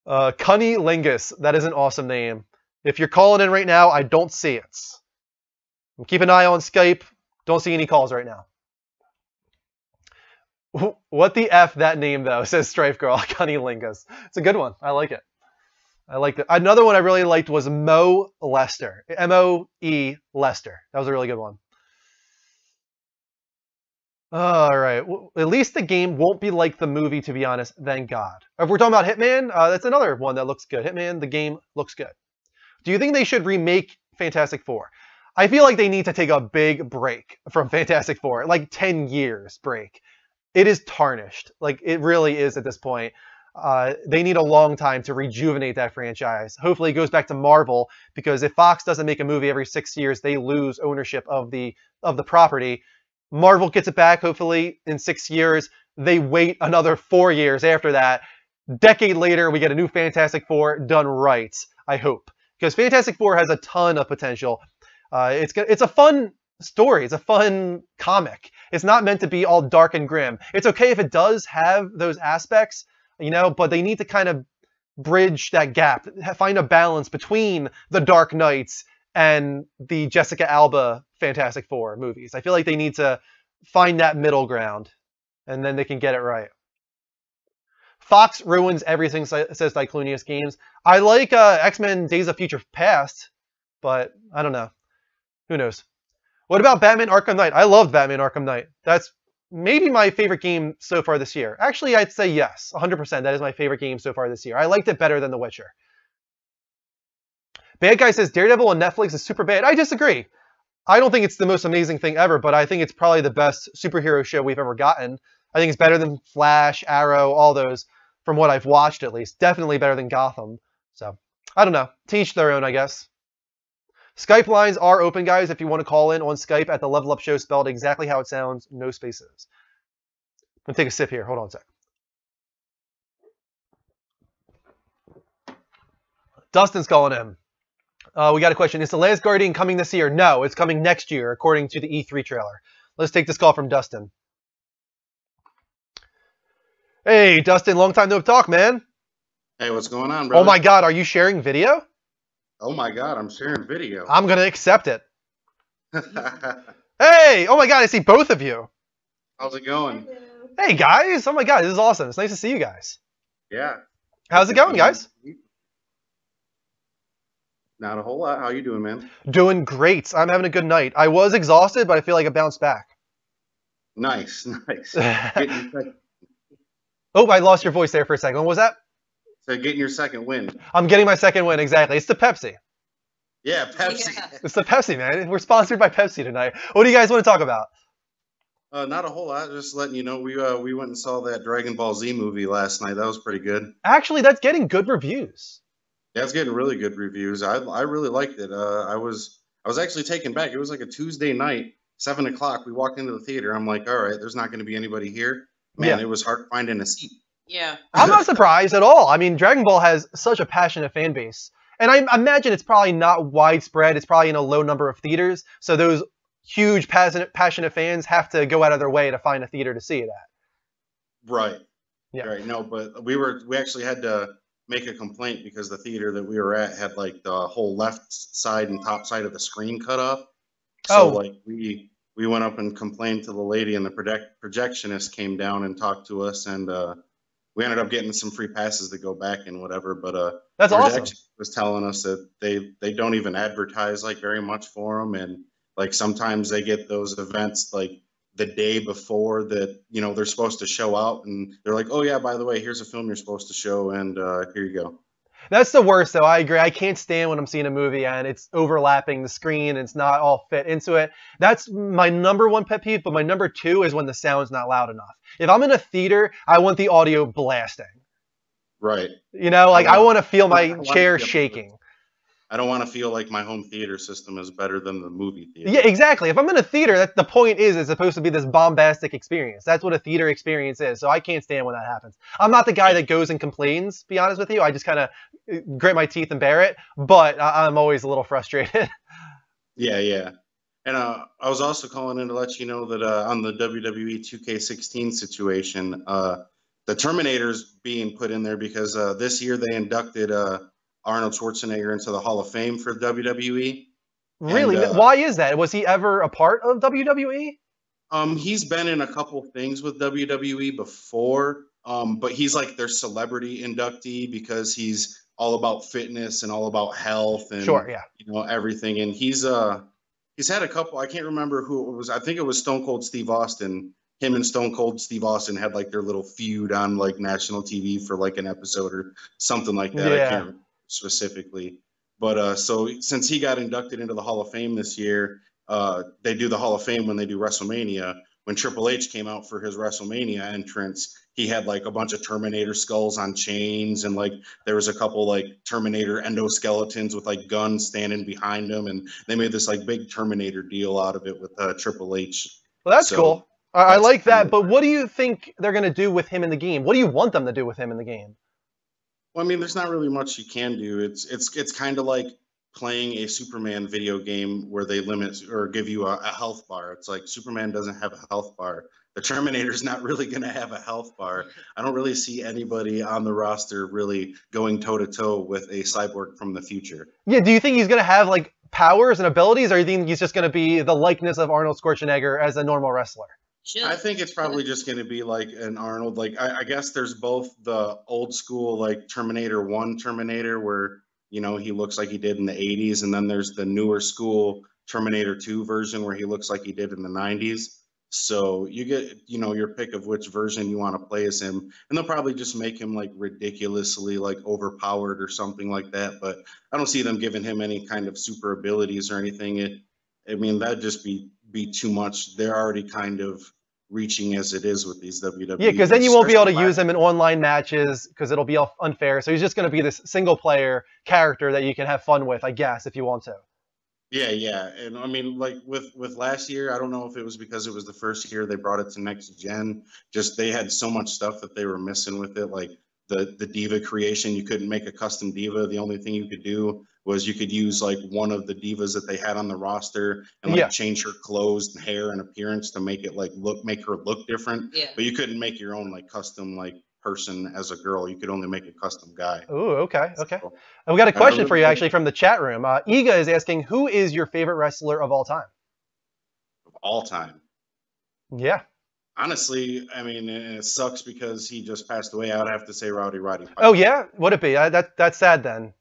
Cunny Lingus, that is an awesome name. If you're calling in right now, I don't see it. Keep an eye on Skype. Don't see any calls right now. What the F that name, though, says Strife Girl. Cunny Lingus. It's a good one. I like it. I like it. Another one I really liked was Mo Lester. M-O-E Lester. That was a really good one. All right. Well, at least the game won't be like the movie, to be honest. Thank God. If we're talking about Hitman, that's another one that looks good. Hitman, the game looks good. Do you think they should remake Fantastic Four? I feel like they need to take a big break from Fantastic Four, like 10 years break. It is tarnished. Like, it really is at this point. They need a long time to rejuvenate that franchise. Hopefully it goes back to Marvel, because if Fox doesn't make a movie every 6 years, they lose ownership of the property. Marvel gets it back, hopefully, in 6 years. They wait another 4 years after that. Decade later, we get a new Fantastic Four done right, I hope. Because Fantastic Four has a ton of potential. It's a fun story. It's a fun comic. It's not meant to be all dark and grim. It's okay if it does have those aspects, you know, but they need to kind of bridge that gap, find a balance between the Dark Knights and the Jessica Alba Fantastic Four movies. I feel like they need to find that middle ground, and then they can get it right. Fox ruins everything, says Diclonius Games. I like X-Men Days of Future Past, but I don't know. Who knows? What about Batman Arkham Knight? I loved Batman Arkham Knight. That's maybe my favorite game so far this year. Actually, I'd say yes, 100%. That is my favorite game so far this year. I liked it better than The Witcher. Bad Guy says Daredevil on Netflix is super bad. I disagree. I don't think it's the most amazing thing ever, but I think it's probably the best superhero show we've ever gotten. I think it's better than Flash, Arrow, all those, from what I've watched at least. Definitely better than Gotham. So, I don't know. To each their own, I guess. Skype lines are open, guys, if you want to call in on Skype at the Level Up Show, spelled exactly how it sounds, no spaces. I'm going to take a sip here. Hold on a sec. Dustin's calling in. We got a question. Is The Last Guardian coming this year? No, it's coming next year, according to the E3 trailer. Let's take this call from Dustin. Hey, Dustin, long time no talk, man. Hey, what's going on, brother? Oh my God, are you sharing video? Oh my God, I'm sharing video. I'm going to accept it. Hey, oh my God, I see both of you. How's it going? Hey, guys. Oh my God, this is awesome. It's nice to see you guys. Yeah. How's it going, guys? Not a whole lot. How you doing, man? Doing great. I'm having a good night. I was exhausted, but I feel like I bounced back. Nice, nice. Oh, I lost your voice there for a second. What was that? So getting your second win. I'm getting my second win, exactly. It's the Pepsi. Yeah, Pepsi. Yeah. It's the Pepsi, man. We're sponsored by Pepsi tonight. What do you guys want to talk about? Not a whole lot. Just letting you know, we went and saw that Dragon Ball Z movie last night. That was pretty good. Actually, that's getting good reviews. Yeah, it's getting really good reviews. I really liked it. I was actually taken back. It was like a Tuesday night, 7 o'clock. We walked into the theater. I'm like, all right, there's not going to be anybody here. Man, It was hard finding a seat. Yeah. I'm not surprised at all. I mean, Dragon Ball has such a passionate fan base. And I imagine it's probably not widespread. It's probably in a low number of theaters. So those huge passionate fans have to go out of their way to find a theater to see it at. Right. Yeah. Right. No, but we actually had to make a complaint because the theater that we were at had like the whole left side and top side of the screen cut off. So like we went up and complained to the lady, and the projectionist came down and talked to us, and we ended up getting some free passes to go back and whatever. But that's awesome. Was telling us that they don't even advertise like very much for them, and like sometimes they get those events like the day before that, you know, they're supposed to show out, and they're like, oh yeah, by the way, here's a film you're supposed to show, and here you go. That's the worst, though. I agree. I can't stand when I'm seeing a movie and it's overlapping the screen and it's not all fit into it. That's my number one pet peeve, but my number two is when the sound's not loud enough. If I'm in a theater, I want the audio blasting. Right. You know, like I want to feel my chair shaking. I don't want to feel like my home theater system is better than the movie theater. Yeah, exactly. If I'm in a theater, the point is it's supposed to be this bombastic experience. That's what a theater experience is. So I can't stand when that happens. I'm not the guy that goes and complains, to be honest with you. I just kind of grit my teeth and bear it. But I'm always a little frustrated. Yeah, yeah. And I was also calling in to let you know that on the WWE 2K16 situation, the Terminator's being put in there because this year they inducted Arnold Schwarzenegger into the Hall of Fame for WWE. Really? And, why is that? Was he ever a part of WWE? He's been in a couple things with WWE before, but he's like their celebrity inductee because he's all about fitness and all about health and you know, everything. And he's had a couple. I can't remember who it was. I think it was Stone Cold Steve Austin. Him and Stone Cold Steve Austin had like their little feud on like national TV for like an episode or something like that. Yeah. I can't remember specifically, but so since he got inducted into the Hall of Fame this year, they do the Hall of Fame when they do WrestleMania. When Triple H came out for his WrestleMania entrance, he had like a bunch of Terminator skulls on chains, and like there was a couple like Terminator endoskeletons with like guns standing behind him, and they made this like big Terminator deal out of it with Triple H. Well, that's cool. I like that, but what do you think they're going to do with him in the game? What do you want them to do with him in the game? Well, I mean, there's not really much you can do. It's kind of like playing a Superman video game where they limit or give you a health bar. It's like Superman doesn't have a health bar. The Terminator's not really going to have a health bar. I don't really see anybody on the roster really going toe-to-toe with a cyborg from the future. Yeah, do you think he's going to have like powers and abilities, or do you think he's just going to be the likeness of Arnold Schwarzenegger as a normal wrestler? I think it's probably just going to be like an Arnold. Like I guess there's both the old school like Terminator 1 Terminator where he looks like he did in the 80s, and then there's the newer school Terminator 2 version where he looks like he did in the 90s. So you get your pick of which version you want to play as him, and they'll probably just make him like ridiculously like overpowered or something like that. But I don't see them giving him any kind of super abilities or anything. That'd just be too much. They're already kind of reaching as it is with these WWE. Yeah, because then you won't be able to use him in online matches because it'll be unfair. So he's just going to be this single player character that you can have fun with, I guess, if you want to. Yeah. And I mean, like with last year, I don't know if it was because it was the first year they brought it to next gen. Just they had so much stuff that they were missing with it. Like the diva creation, you couldn't make a custom diva. The only thing you could do was you could use like one of the divas that they had on the roster and like change her clothes, hair, and appearance to make it like make her look different. Yeah. But you couldn't make your own like custom like person as a girl. You could only make a custom guy. Ooh, okay. So, we got a question for you actually from the chat room. Iga is asking, who is your favorite wrestler of all time? Of all time? Yeah. Honestly, I mean, it sucks because he just passed away. I would have to say Rowdy Roddy Piper. Oh yeah, would it be? That's sad then.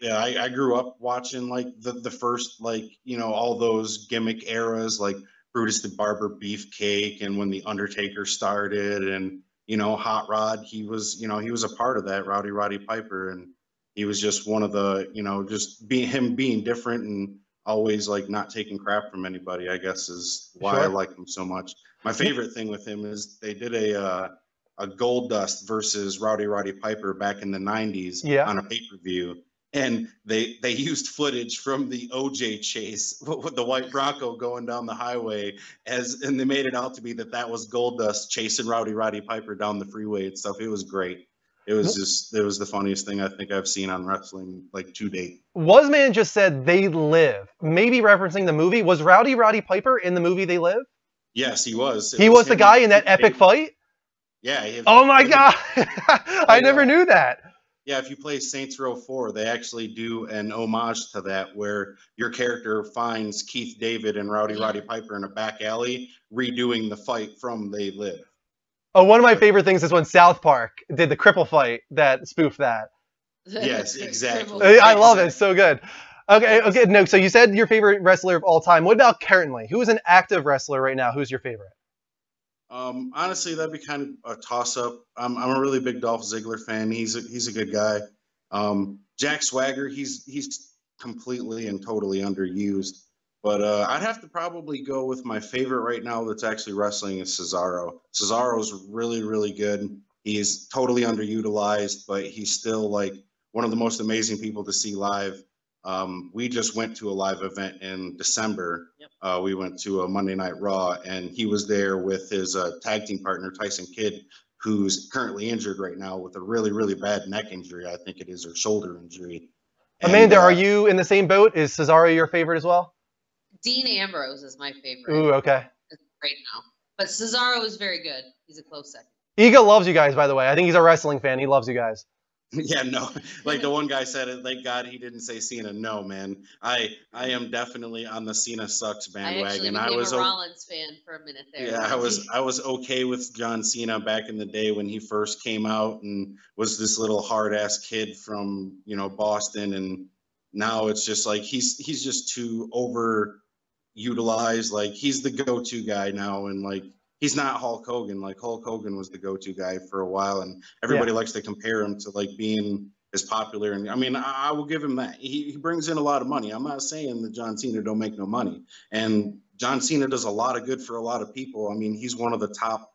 Yeah, I grew up watching like the first like all those gimmick eras like Brutus the Barber Beefcake and when the Undertaker started and Hot Rod. He was a part of that, Rowdy Roddy Piper, and he was just one of the just being different and always like not taking crap from anybody. I guess is why I like him so much. My favorite thing with him is they did a Goldust versus Rowdy Roddy Piper back in the 90s on a pay-per-view. And they used footage from the OJ chase with the white Bronco going down the highway and they made it out to be that was Goldust chasing Rowdy Roddy Piper down the freeway and stuff. It was great. It was the funniest thing I think I've seen on wrestling like to date. Wasman just said They Live, maybe referencing the movie. Was Rowdy Roddy Piper in the movie They Live? Yes, he was. He was the guy in that epic fight? Yeah. Oh my God. I never knew that. Yeah, if you play Saints Row 4, they actually do an homage to that where your character finds Keith David and Rowdy Roddy Piper in a back alley redoing the fight from They Live. Oh, one of my favorite things is when South Park did the cripple fight that spoofed that. Yes, exactly. I love it. It's so good. Okay. No, so you said your favorite wrestler of all time. What about currently? Who is an active wrestler right now? Who's your favorite? Honestly, that'd be kind of a toss-up. I'm a really big Dolph Ziggler fan. He's a good guy. Jack Swagger, he's completely and totally underused. But I'd have to probably go with my favorite right now that's actually wrestling is Cesaro. Cesaro's really, really good. He's totally underutilized, but he's still like one of the most amazing people to see live. We just went to a live event in December. Yep. We went to a Monday Night Raw, and he was there with his tag team partner, Tyson Kidd, who's currently injured right now with a really, really bad neck injury. I think it is, or shoulder injury. Amanda, are you in the same boat? Is Cesaro your favorite as well? Dean Ambrose is my favorite. Ooh, okay. Right now. But Cesaro is very good. He's a close second. Iga loves you guys, by the way. I think he's a wrestling fan. He loves you guys. Yeah, no. Like the one guy said it, thank God he didn't say Cena. No, man. I am definitely on the Cena sucks bandwagon. I was a Rollins fan for a minute there. Yeah, I was okay with John Cena back in the day when he first came out and was this little hard-ass kid from, Boston, and now it's just like he's just too overutilized. Like he's the go-to guy now, and like he's not Hulk Hogan. Like Hulk Hogan was the go-to guy for a while, and everybody likes to compare him to like being as popular. And I mean, I will give him that. He brings in a lot of money. I'm not saying that John Cena don't make no money. And John Cena does a lot of good for a lot of people. I mean, he's one of the top,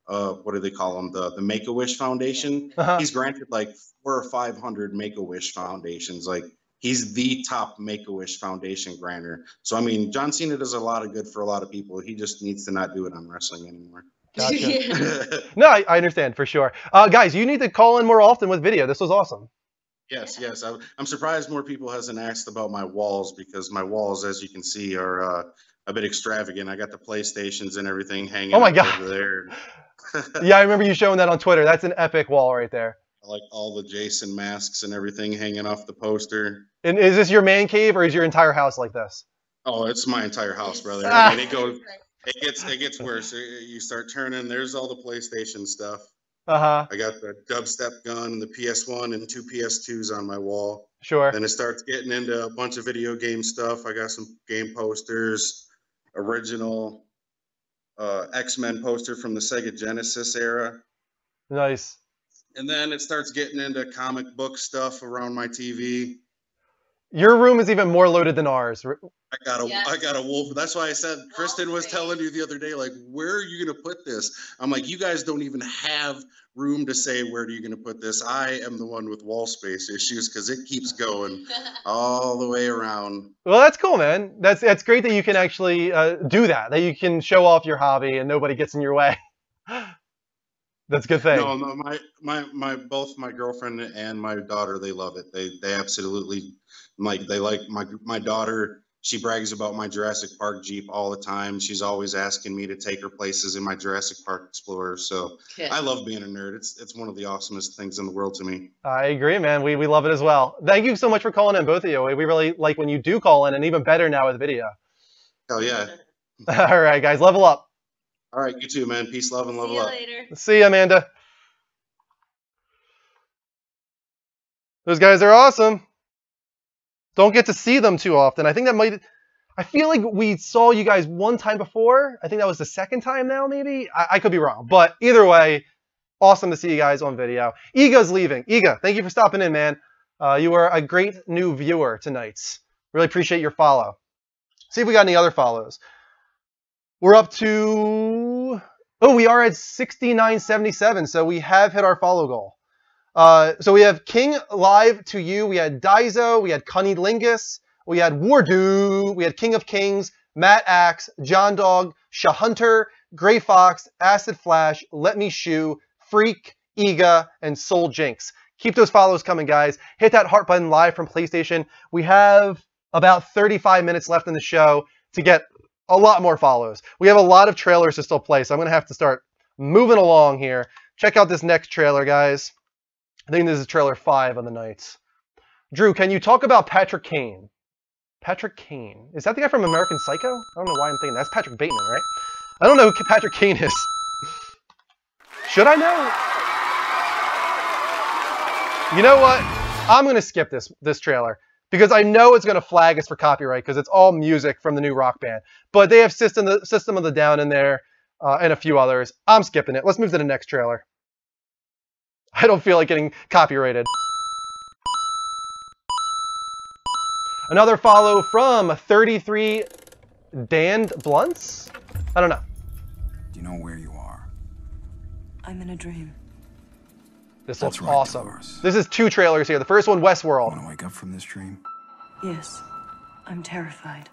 what do they call them? The Make-A-Wish Foundation. Uh-huh. He's granted like 400 or 500 Make-A-Wish foundations. Like he's the top Make-A-Wish Foundation grantor. So, I mean, John Cena does a lot of good for a lot of people. He just needs to not do it on wrestling anymore. Gotcha. No, I understand for sure. Guys, you need to call in more often with video. This was awesome. Yes. I'm surprised more people hasn't asked about my walls, because my walls, as you can see, are a bit extravagant. I got the PlayStations and everything hanging over there. Yeah, I remember you showing that on Twitter. That's an epic wall right there. I like all the Jason masks and everything hanging off the poster. And is this your man cave, or is your entire house like this? Oh, it's my entire house, brother. I mean, It gets worse. You start turning. There's all the PlayStation stuff. Uh-huh. I got the dubstep gun and the PS1 and 2 PS2s on my wall. Sure. Then it starts getting into a bunch of video game stuff. I got some game posters, original X-Men poster from the Sega Genesis era. Nice. And then it starts getting into comic book stuff around my TV. Your room is even more loaded than ours. I got a wolf. That's why I said Kristen was telling you the other day, like, where are you going to put this? I'm like, you guys don't even have room to say, where are you going to put this? I am the one with wall space issues because it keeps going all the way around. Well, that's cool, man. That's great that you can actually do that you can show off your hobby and nobody gets in your way. That's a good thing. No, both my girlfriend and my daughter, they love it. They absolutely they like my daughter. She brags about my Jurassic Park Jeep all the time. She's always asking me to take her places in my Jurassic Park Explorer. So I love being a nerd. It's one of the awesomest things in the world to me. I agree, man. We love it as well. Thank you so much for calling in, both of you. We really like when you do call in, and even better now with video. Hell yeah. All right, guys, level up. All right, you too, man. Peace, love, and level up. See you later. See you, Amanda. Those guys are awesome. Don't get to see them too often. I feel like we saw you guys one time before. I think that was the second time now, maybe. I could be wrong. But either way, awesome to see you guys on video. Iga's leaving. Iga, thank you for stopping in, man. You are a great new viewer tonight. Really appreciate your follow. See if we got any other follows. We're up to... Oh, we are at 6977, so we have hit our follow goal. So we have King live to you. We had Daizo. We had Cunnilingus. We had Wardu. We had King of Kings, Matt Axe, John Dog, Shahunter, Gray Fox, Acid Flash, Let Me Shoe, Freak, Iga, and Soul Jinx. Keep those follows coming, guys. Hit that heart button live from PlayStation. We have about 35 minutes left in the show to get a lot more follows. We have a lot of trailers to still play, so I'm going to have to start moving along here. Check out this next trailer, guys. I think this is trailer 5 on the night. Drew, can you talk about Patrick Kane? Patrick Kane. Is that the guy from American Psycho? I don't know why I'm thinking that's Patrick Bateman, right? I don't know who Patrick Kane is. Should I know? You know what? I'm going to skip this trailer because I know it's going to flag us for copyright because it's all music from the new Rock Band. But they have System of the Down in there and a few others. I'm skipping it. Let's move to the next trailer. I don't feel like getting copyrighted. Another follow from 33 Dan Blunts? I don't know. Do you know where you are? I'm in a dream. This looks awesome. This is 2 trailers here. The first one, Westworld. Want to wake up from this dream? Yes, I'm terrified.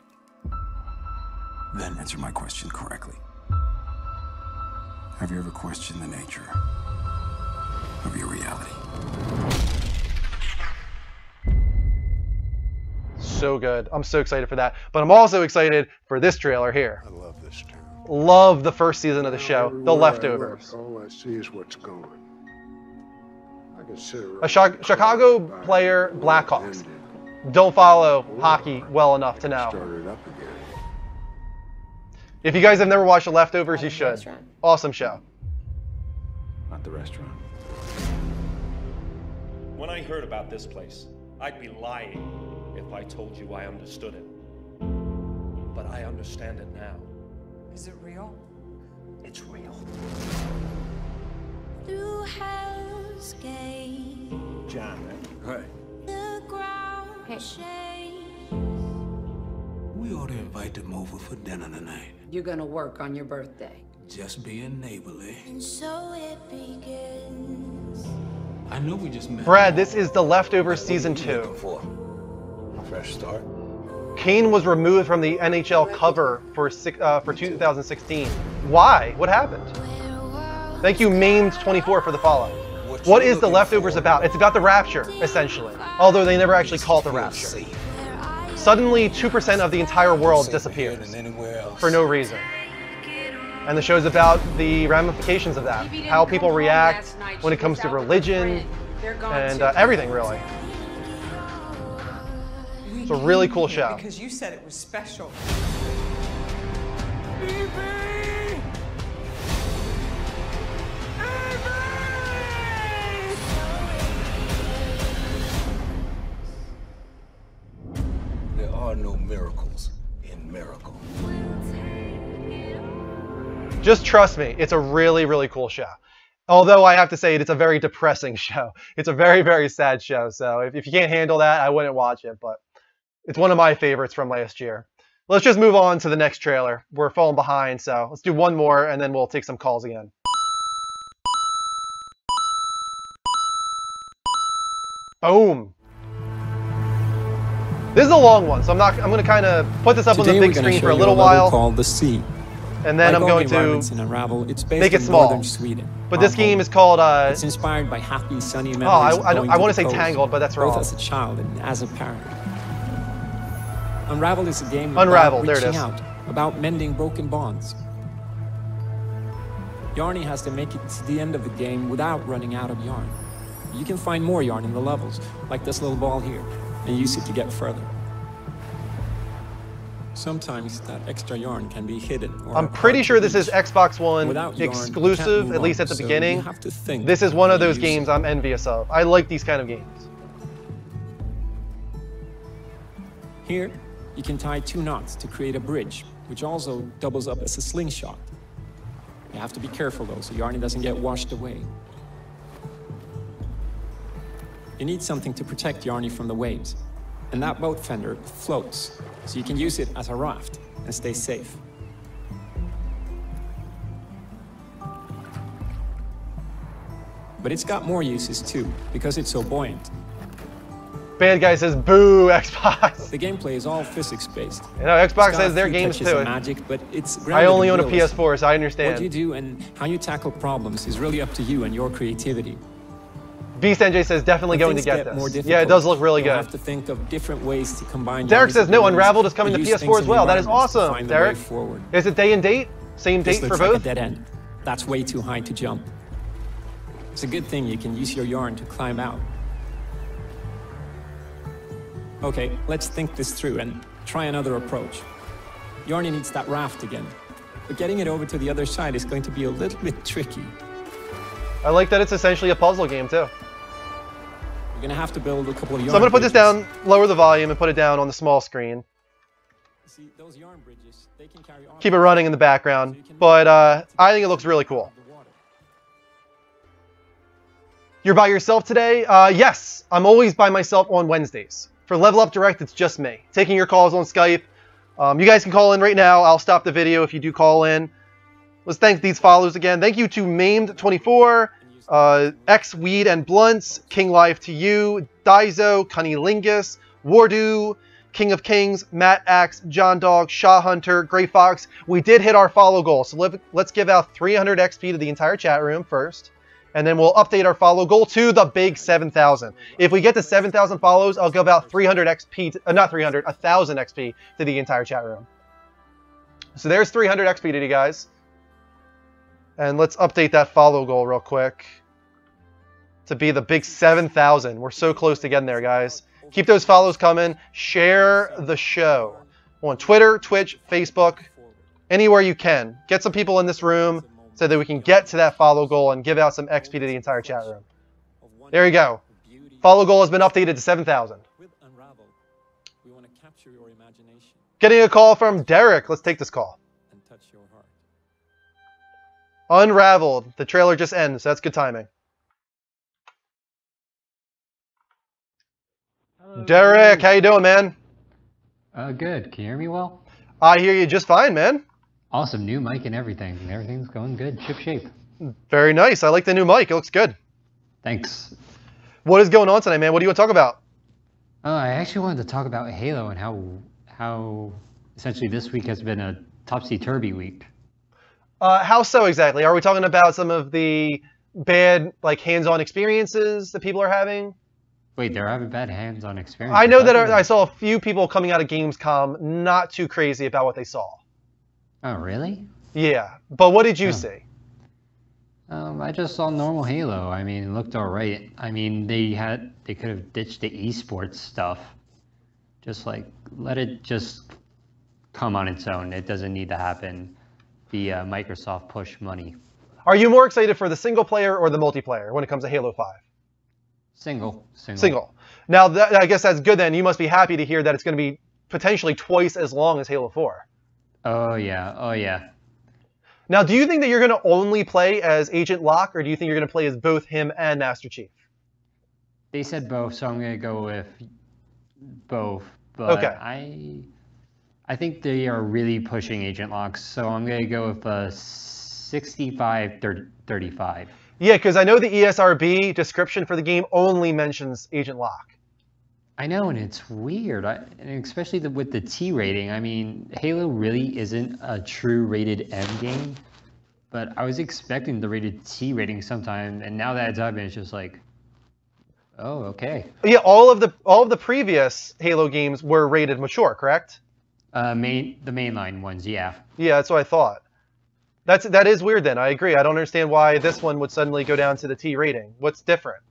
Then answer my question correctly. Have you ever questioned the nature of your reality? So good. I'm so excited for that. But I'm also excited for this trailer here. I love this town. Love the first season of the show, The Leftovers. All I see is what's going. I can sit around A Chicago player, Blackhawks. Don't follow hockey well enough to know. started up again. If you guys have never watched The Leftovers, you should. Awesome show. Not the restaurant. When I heard about this place, I'd be lying if I told you I understood it. But I understand it now. Is it real? It's real. Through Hell's Gate, John, right? Hey. the ground shakes. We ought to invite them over for dinner tonight. You're gonna work on your birthday. Just being neighborly. And so it begins. I know we just met. Brad, this is The Leftovers Season 2. A fresh start. Kane was removed from the NHL cover for 2016. Why? What happened? Thank you, Maimed24, for the follow. What is The Leftovers about? It's about the Rapture, essentially. Although they never actually call it the Rapture. Suddenly, 2% of the entire world disappears for no reason. And the show's about the ramifications of that. How people react when it comes to religion and everything, really. It's a really cool show. Because you said it was special. Just trust me, it's a really, really cool show. Although I have to say it's a very depressing show. It's a very, very sad show. So if you can't handle that, I wouldn't watch it. But it's one of my favorites from last year. Let's just move on to the next trailer. We're falling behind, so let's do one more, and then we'll take some calls again. Boom. This is a long one, so I'm going to kind of put this up on the big screen for a little while. Called The Sea. And then I'm going to make it small. But this game is called. It's inspired by happy, sunny memories. I want to say Tangled, but that's wrong. Both as a child and as a parent. Unraveled is a game about reaching out, about mending broken bonds. Yarny has to make it to the end of the game without running out of yarn. You can find more yarn in the levels, like this little ball here, and use it to get further. Sometimes that extra yarn can be hidden. I'm pretty sure this is Xbox One exclusive, at least at the beginning. This is one of those games I'm envious of. I like these kind of games. Here, you can tie 2 knots to create a bridge, which also doubles up as a slingshot. You have to be careful though, so Yarny doesn't get washed away. You need something to protect Yarny from the waves, and that boat fender floats, so you can use it as a raft and stay safe. But it's got more uses too, because it's so buoyant. Bad guy says, boo, Xbox. The gameplay is all physics-based. You know, Xbox has their games too. Magic, but it's I only own a PS4, so I understand. What you do and how you tackle problems is really up to you and your creativity. Beast NJ says, definitely going to get this. Yeah, it does look really good. You have to think of different ways to combine. Derek says, no, Unraveled is coming to PS4 as well. That is awesome, Derek. Is it day and date? Same date for both? Like a dead end. That's way too high to jump. It's a good thing you can use your yarn to climb out. Okay, let's think this through and try another approach. Yarny needs that raft again, but getting it over to the other side is going to be a little bit tricky. I like that it's essentially a puzzle game too. You're gonna have to build a couple of yarn So I'm gonna put this down, lower the volume, and put it down on the small screen. See, those yarn bridges, they can carry on. Keep it running in the background, but I think it looks really cool. You're by yourself today? Yes, I'm always by myself on Wednesdays. For Level Up Direct, it's just me. Taking your calls on Skype. You guys can call in right now. I'll stop the video if you do call in. Let's thank these followers again. Thank you to Maimed24, X Weed and Blunts, King Life to You, Daizo, Cunnilingus, Wardu, King of Kings, Matt Axe, John Dog, Shaw Hunter, Grey Fox. We did hit our follow goal, so let's give out 300 XP to the entire chat room first. And then we'll update our follow goal to the big 7,000. If we get to 7,000 follows, I'll give out 300 XP, not 300, 1,000 XP to the entire chat room. So there's 300 XP to you guys. And let's update that follow goal real quick to be the big 7,000. We're so close to getting there, guys. Keep those follows coming. Share the show on Twitter, Twitch, Facebook, anywhere you can. Get some people in this room so that we can get to that follow goal and give out some XP to the entire chat room. There you go. Follow goal has been updated to 7,000. Getting a call from Derek. Let's take this call. Unraveled. The trailer just ends, so that's good timing. Derek, how you doing, man? Good. Can you hear me well? I hear you just fine, man. Awesome. New mic and everything. Everything's going good. Ship shape. Very nice. I like the new mic. It looks good. Thanks. What is going on tonight, man? What do you want to talk about? I actually wanted to talk about Halo and how essentially this week has been a topsy-turvy week. How so exactly? Are we talking about some of the bad, like, hands-on experiences that people are having? Wait, they're having bad hands-on experiences? I know that I saw a few people coming out of Gamescom not too crazy about what they saw. Oh, really? Yeah, but what did you see? I just saw normal Halo. I mean, it looked alright. I mean, they could have ditched the esports stuff. Just like, let it just come on its own. It doesn't need to happen via Microsoft push money. Are you more excited for the single player or the multiplayer when it comes to Halo 5? Single. Now, I guess that's good then. You must be happy to hear that it's going to be potentially twice as long as Halo 4. Oh, yeah. Now, do you think that you're going to only play as Agent Locke, or do you think you're going to play as both him and Master Chief? They said both, so I'm going to go with both. But okay. I think they are really pushing Agent Locke, so I'm going to go with 65-35. Yeah, because I know the ESRB description for the game only mentions Agent Locke. I know, and it's weird, and especially with the T rating. I mean, Halo really isn't a true rated M game, but I was expecting the rated T rating sometime, and now that it's happening, it's just like, oh, okay. Yeah, all of the previous Halo games were rated mature, correct? The mainline ones, yeah. Yeah, that's what I thought. That is weird then. I agree. I don't understand why this one would suddenly go down to the T rating. What's different?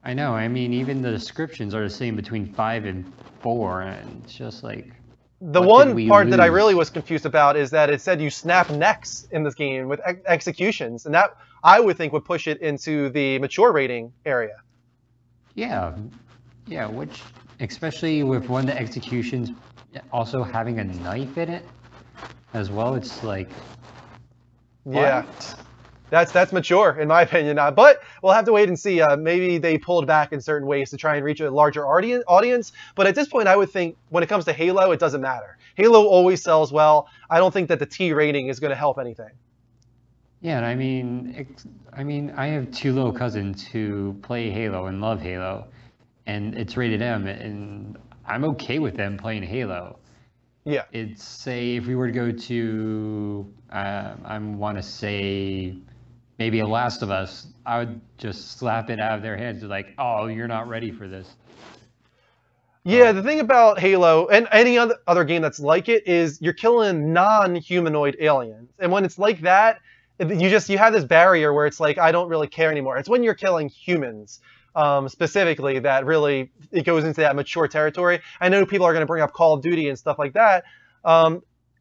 I know. I mean, even the descriptions are the same between 5 and 4, and it's just like... The one part that I really was confused about is that it said you snap necks in this game with executions, and that I would think would push it into the mature rating area. Yeah, which, especially with one of the executions also having a knife in it as well, it's like... What? Yeah. That's mature, in my opinion. But we'll have to wait and see. Maybe they pulled back in certain ways to try and reach a larger audience. But at this point, I would think when it comes to Halo, it doesn't matter. Halo always sells well. I don't think that the T rating is going to help anything. Yeah, and I mean, I have 2 little cousins who play Halo and love Halo, and it's rated M, and I'm okay with them playing Halo. Yeah. It's, say, if we were to go to, I want to say... maybe a Last of Us, I would just slap it out of their hands, like, oh, you're not ready for this. Yeah, the thing about Halo, and any other game that's like it, is you're killing non-humanoid aliens. And when it's like that, you have this barrier where it's like, I don't really care anymore. It's when you're killing humans, specifically, that really, it goes into that mature territory. I know people are going to bring up Call of Duty and stuff like that.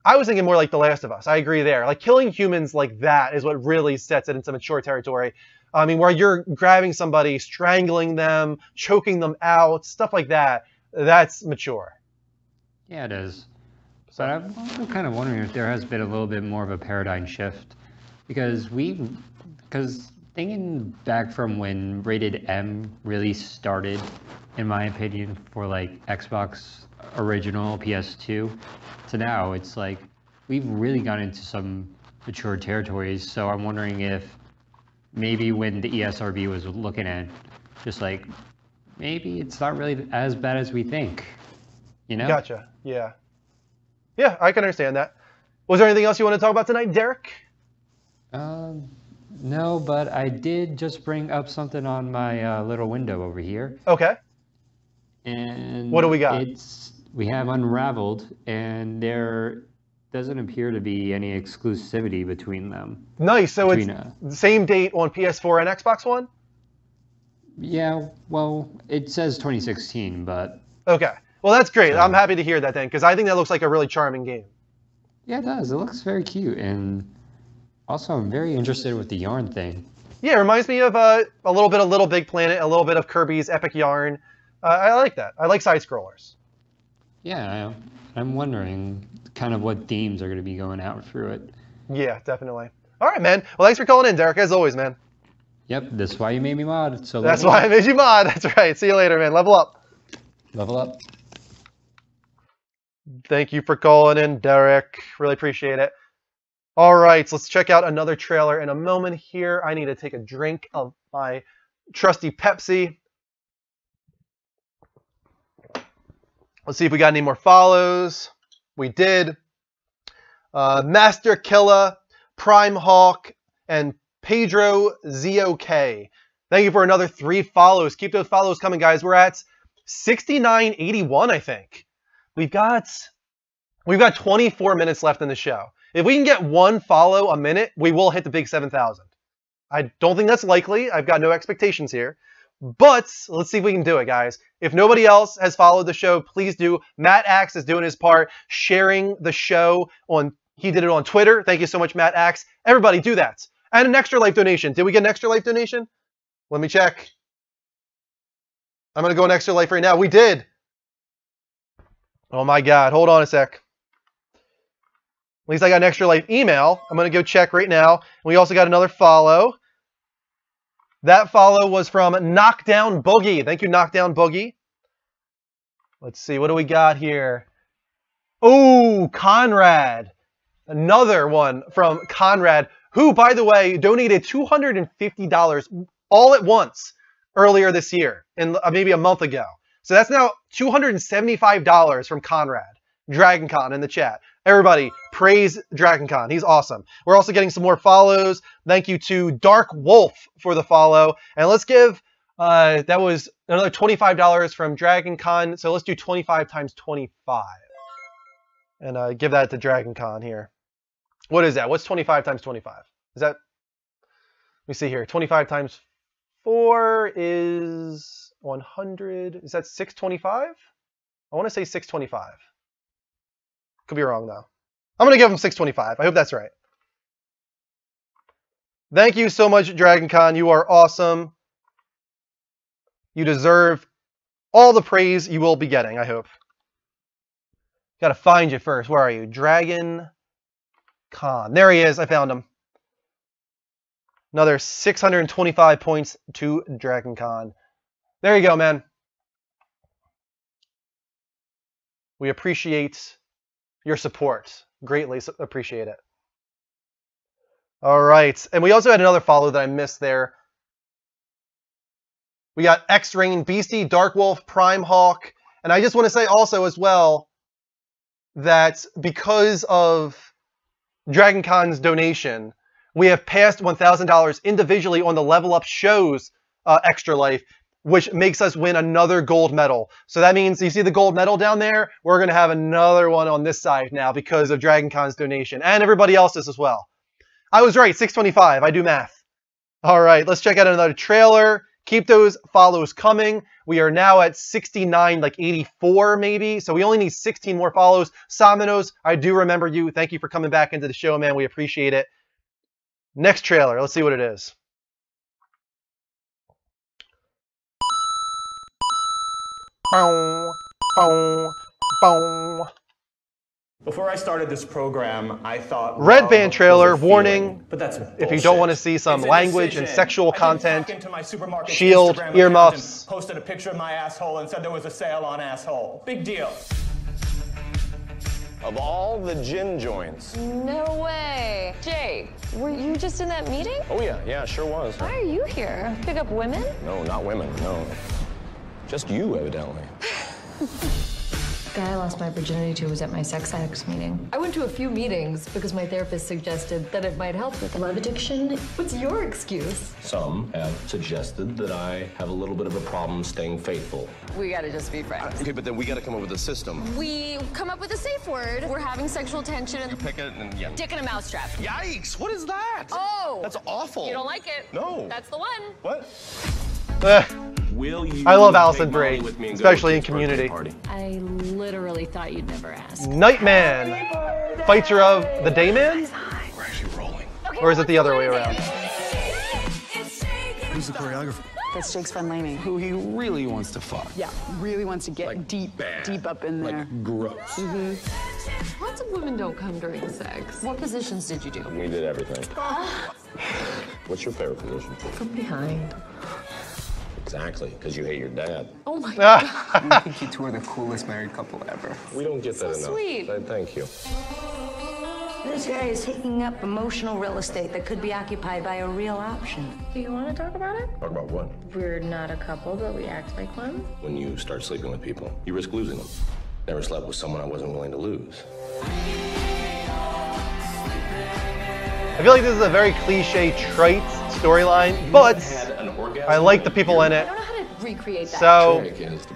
I was thinking more like The Last of Us. I agree there. Like, killing humans like that is what really sets it into mature territory. I mean, where you're grabbing somebody, strangling them, choking them out, stuff like that, that's mature. Yeah, it is. But I'm also kind of wondering if there has been a little bit more of a paradigm shift. Because thinking back from when rated M really started, in my opinion, for like Xbox original PS2 to now, it's like we've really gone into some mature territories. So I'm wondering if maybe when the ESRB was looking at, just like, maybe it's not really as bad as we think, you know? Gotcha. Yeah, I can understand that. Was there anything else you want to talk about tonight, Derek? No, but I did just bring up something on my little window over here. Okay. And what do we got? We have Unraveled, and there doesn't appear to be any exclusivity between them. Nice. So it's the same date on PS4 and Xbox One? Yeah, well, it says 2016, but... Okay. Well, that's great. I'm happy to hear that then, because I think that looks like a really charming game. Yeah, it does. It looks very cute, and also I'm very interested with the yarn thing. Yeah, it reminds me of a little bit of Little Big Planet, a little bit of Kirby's Epic Yarn. I like that. I like side-scrollers. Yeah, I'm wondering kind of what themes are going to be going out through it. Yeah, definitely. All right, man. Well, thanks for calling in, Derek, as always, man. Yep, that's why you made me mod. So that's why I made you mod. That's right. See you later, man. Level up. Level up. Thank you for calling in, Derek. Really appreciate it. All right, so let's check out another trailer in a moment here. I need to take a drink of my trusty Pepsi. Let's see if we got any more follows. We did. Master Killa, Prime Hawk, and Pedro ZOK. Thank you for another 3 follows. Keep those follows coming, guys. We're at 6981, I think. We've got 24 minutes left in the show. If we can get 1 follow a minute, we will hit the big 7,000. I don't think that's likely. I've got no expectations here. But let's see if we can do it, guys. If nobody else has followed the show, please do. Matt Axe is doing his part, sharing the show he did it on Twitter. Thank you so much, Matt Axe. Everybody do that. And an Extra Life donation. Did we get an Extra Life donation? Let me check. I'm going to go on Extra Life right now. We did. Oh my God. Hold on a sec. least I got an Extra Life email. I'm going to go check right now. We also got another follow. That follow was from Knockdown Boogie. Thank you, Knockdown Boogie. Let's see. What do we got here? Oh, Conrad. Another one from Conrad, who, by the way, donated $250 all at once earlier this year, and maybe a month ago. So that's now $275 from Conrad. DragonCon in the chat. Everybody, praise DragonCon. He's awesome. We're also getting some more follows. Thank you to Dark Wolf for the follow. And let's give, that was another $25 from DragonCon. So let's do 25 times 25. And give that to DragonCon here. What is that? What's 25 times 25? Is that, let me see here. 25 times 4 is 100. Is that 625? I want to say 625. Could be wrong, though. I'm going to give him 625. I hope that's right. Thank you so much, DragonCon. You are awesome. You deserve all the praise you will be getting, I hope. Got to find you first. Where are you? DragonCon. There he is. I found him. Another 625 points to DragonCon. There you go, man. We appreciate your support. Greatly appreciate it. All right. And we also had another follow that I missed there. We got X-Rain, Beastie, Darkwolf, Prime Hawk. And I just want to say also as well that because of DragonCon's donation, we have passed $1,000 individually on the Level Up Show's Extra Life, which makes us win another gold medal. So that means, you see the gold medal down there? We're going to have another one on this side now because of DragonCon's donation. And everybody else's as well. I was right, 625. I do math. All right, let's check out another trailer. Keep those follows coming. We are now at 69, like 84 maybe. So we only need 16 more follows. Saminos, I do remember you. Thank you for coming back into the show, man. We appreciate it. Next trailer. Let's see what it is. Bow, bow, bow. Before I started this program, I thought Red Band trailer, warning, but that's if you don't want to see some language and sexual content, shield, earmuffs. Posted a picture of my asshole and said there was a sale on asshole. Big deal. Of all the gin joints. No way. Jay, were you just in that meeting? Oh yeah, sure was. Why are you here? Pick up women? No, not women, no. Just you, evidently. The guy I lost my virginity to was at my sex addicts meeting. I went to a few meetings because my therapist suggested that it might help with love addiction. What's your excuse? Some have suggested that I have a little bit of a problem staying faithful. We gotta just be friends. Okay, but then we gotta come up with a system. We come up with a safe word. We're having sexual tension and You pick it and yeah. dick in a mousetrap. Yikes, what is that? Oh! That's awful. You don't like it? No. That's the one. What? I love Allison Bray, especially in Community. I literally thought you'd never ask. Nightman, fighter of the Dayman? We're actually rolling. Or is it the other way around? Who's the choreographer? That's Jake's Van Laming. Who he really wants to fuck. Yeah, really wants to get Like deep bad. up in there. Like gross. Mm-hmm. Lots of women don't come during sex. What positions did you do? We did everything. What's your favorite position? From behind. Exactly, because you hate your dad. Oh my God. I think you two are the coolest married couple ever. We don't get that So enough. sweet. Thank you. This guy is taking up emotional real estate that could be occupied by a real option. Do you want to talk about it? Talk about what? We're not a couple, but we act like one. When you start sleeping with people, you risk losing them. Never slept with someone I wasn't willing to lose. I feel like this is a very cliche, trite storyline, but I like the people in it. I don't know how to recreate that. So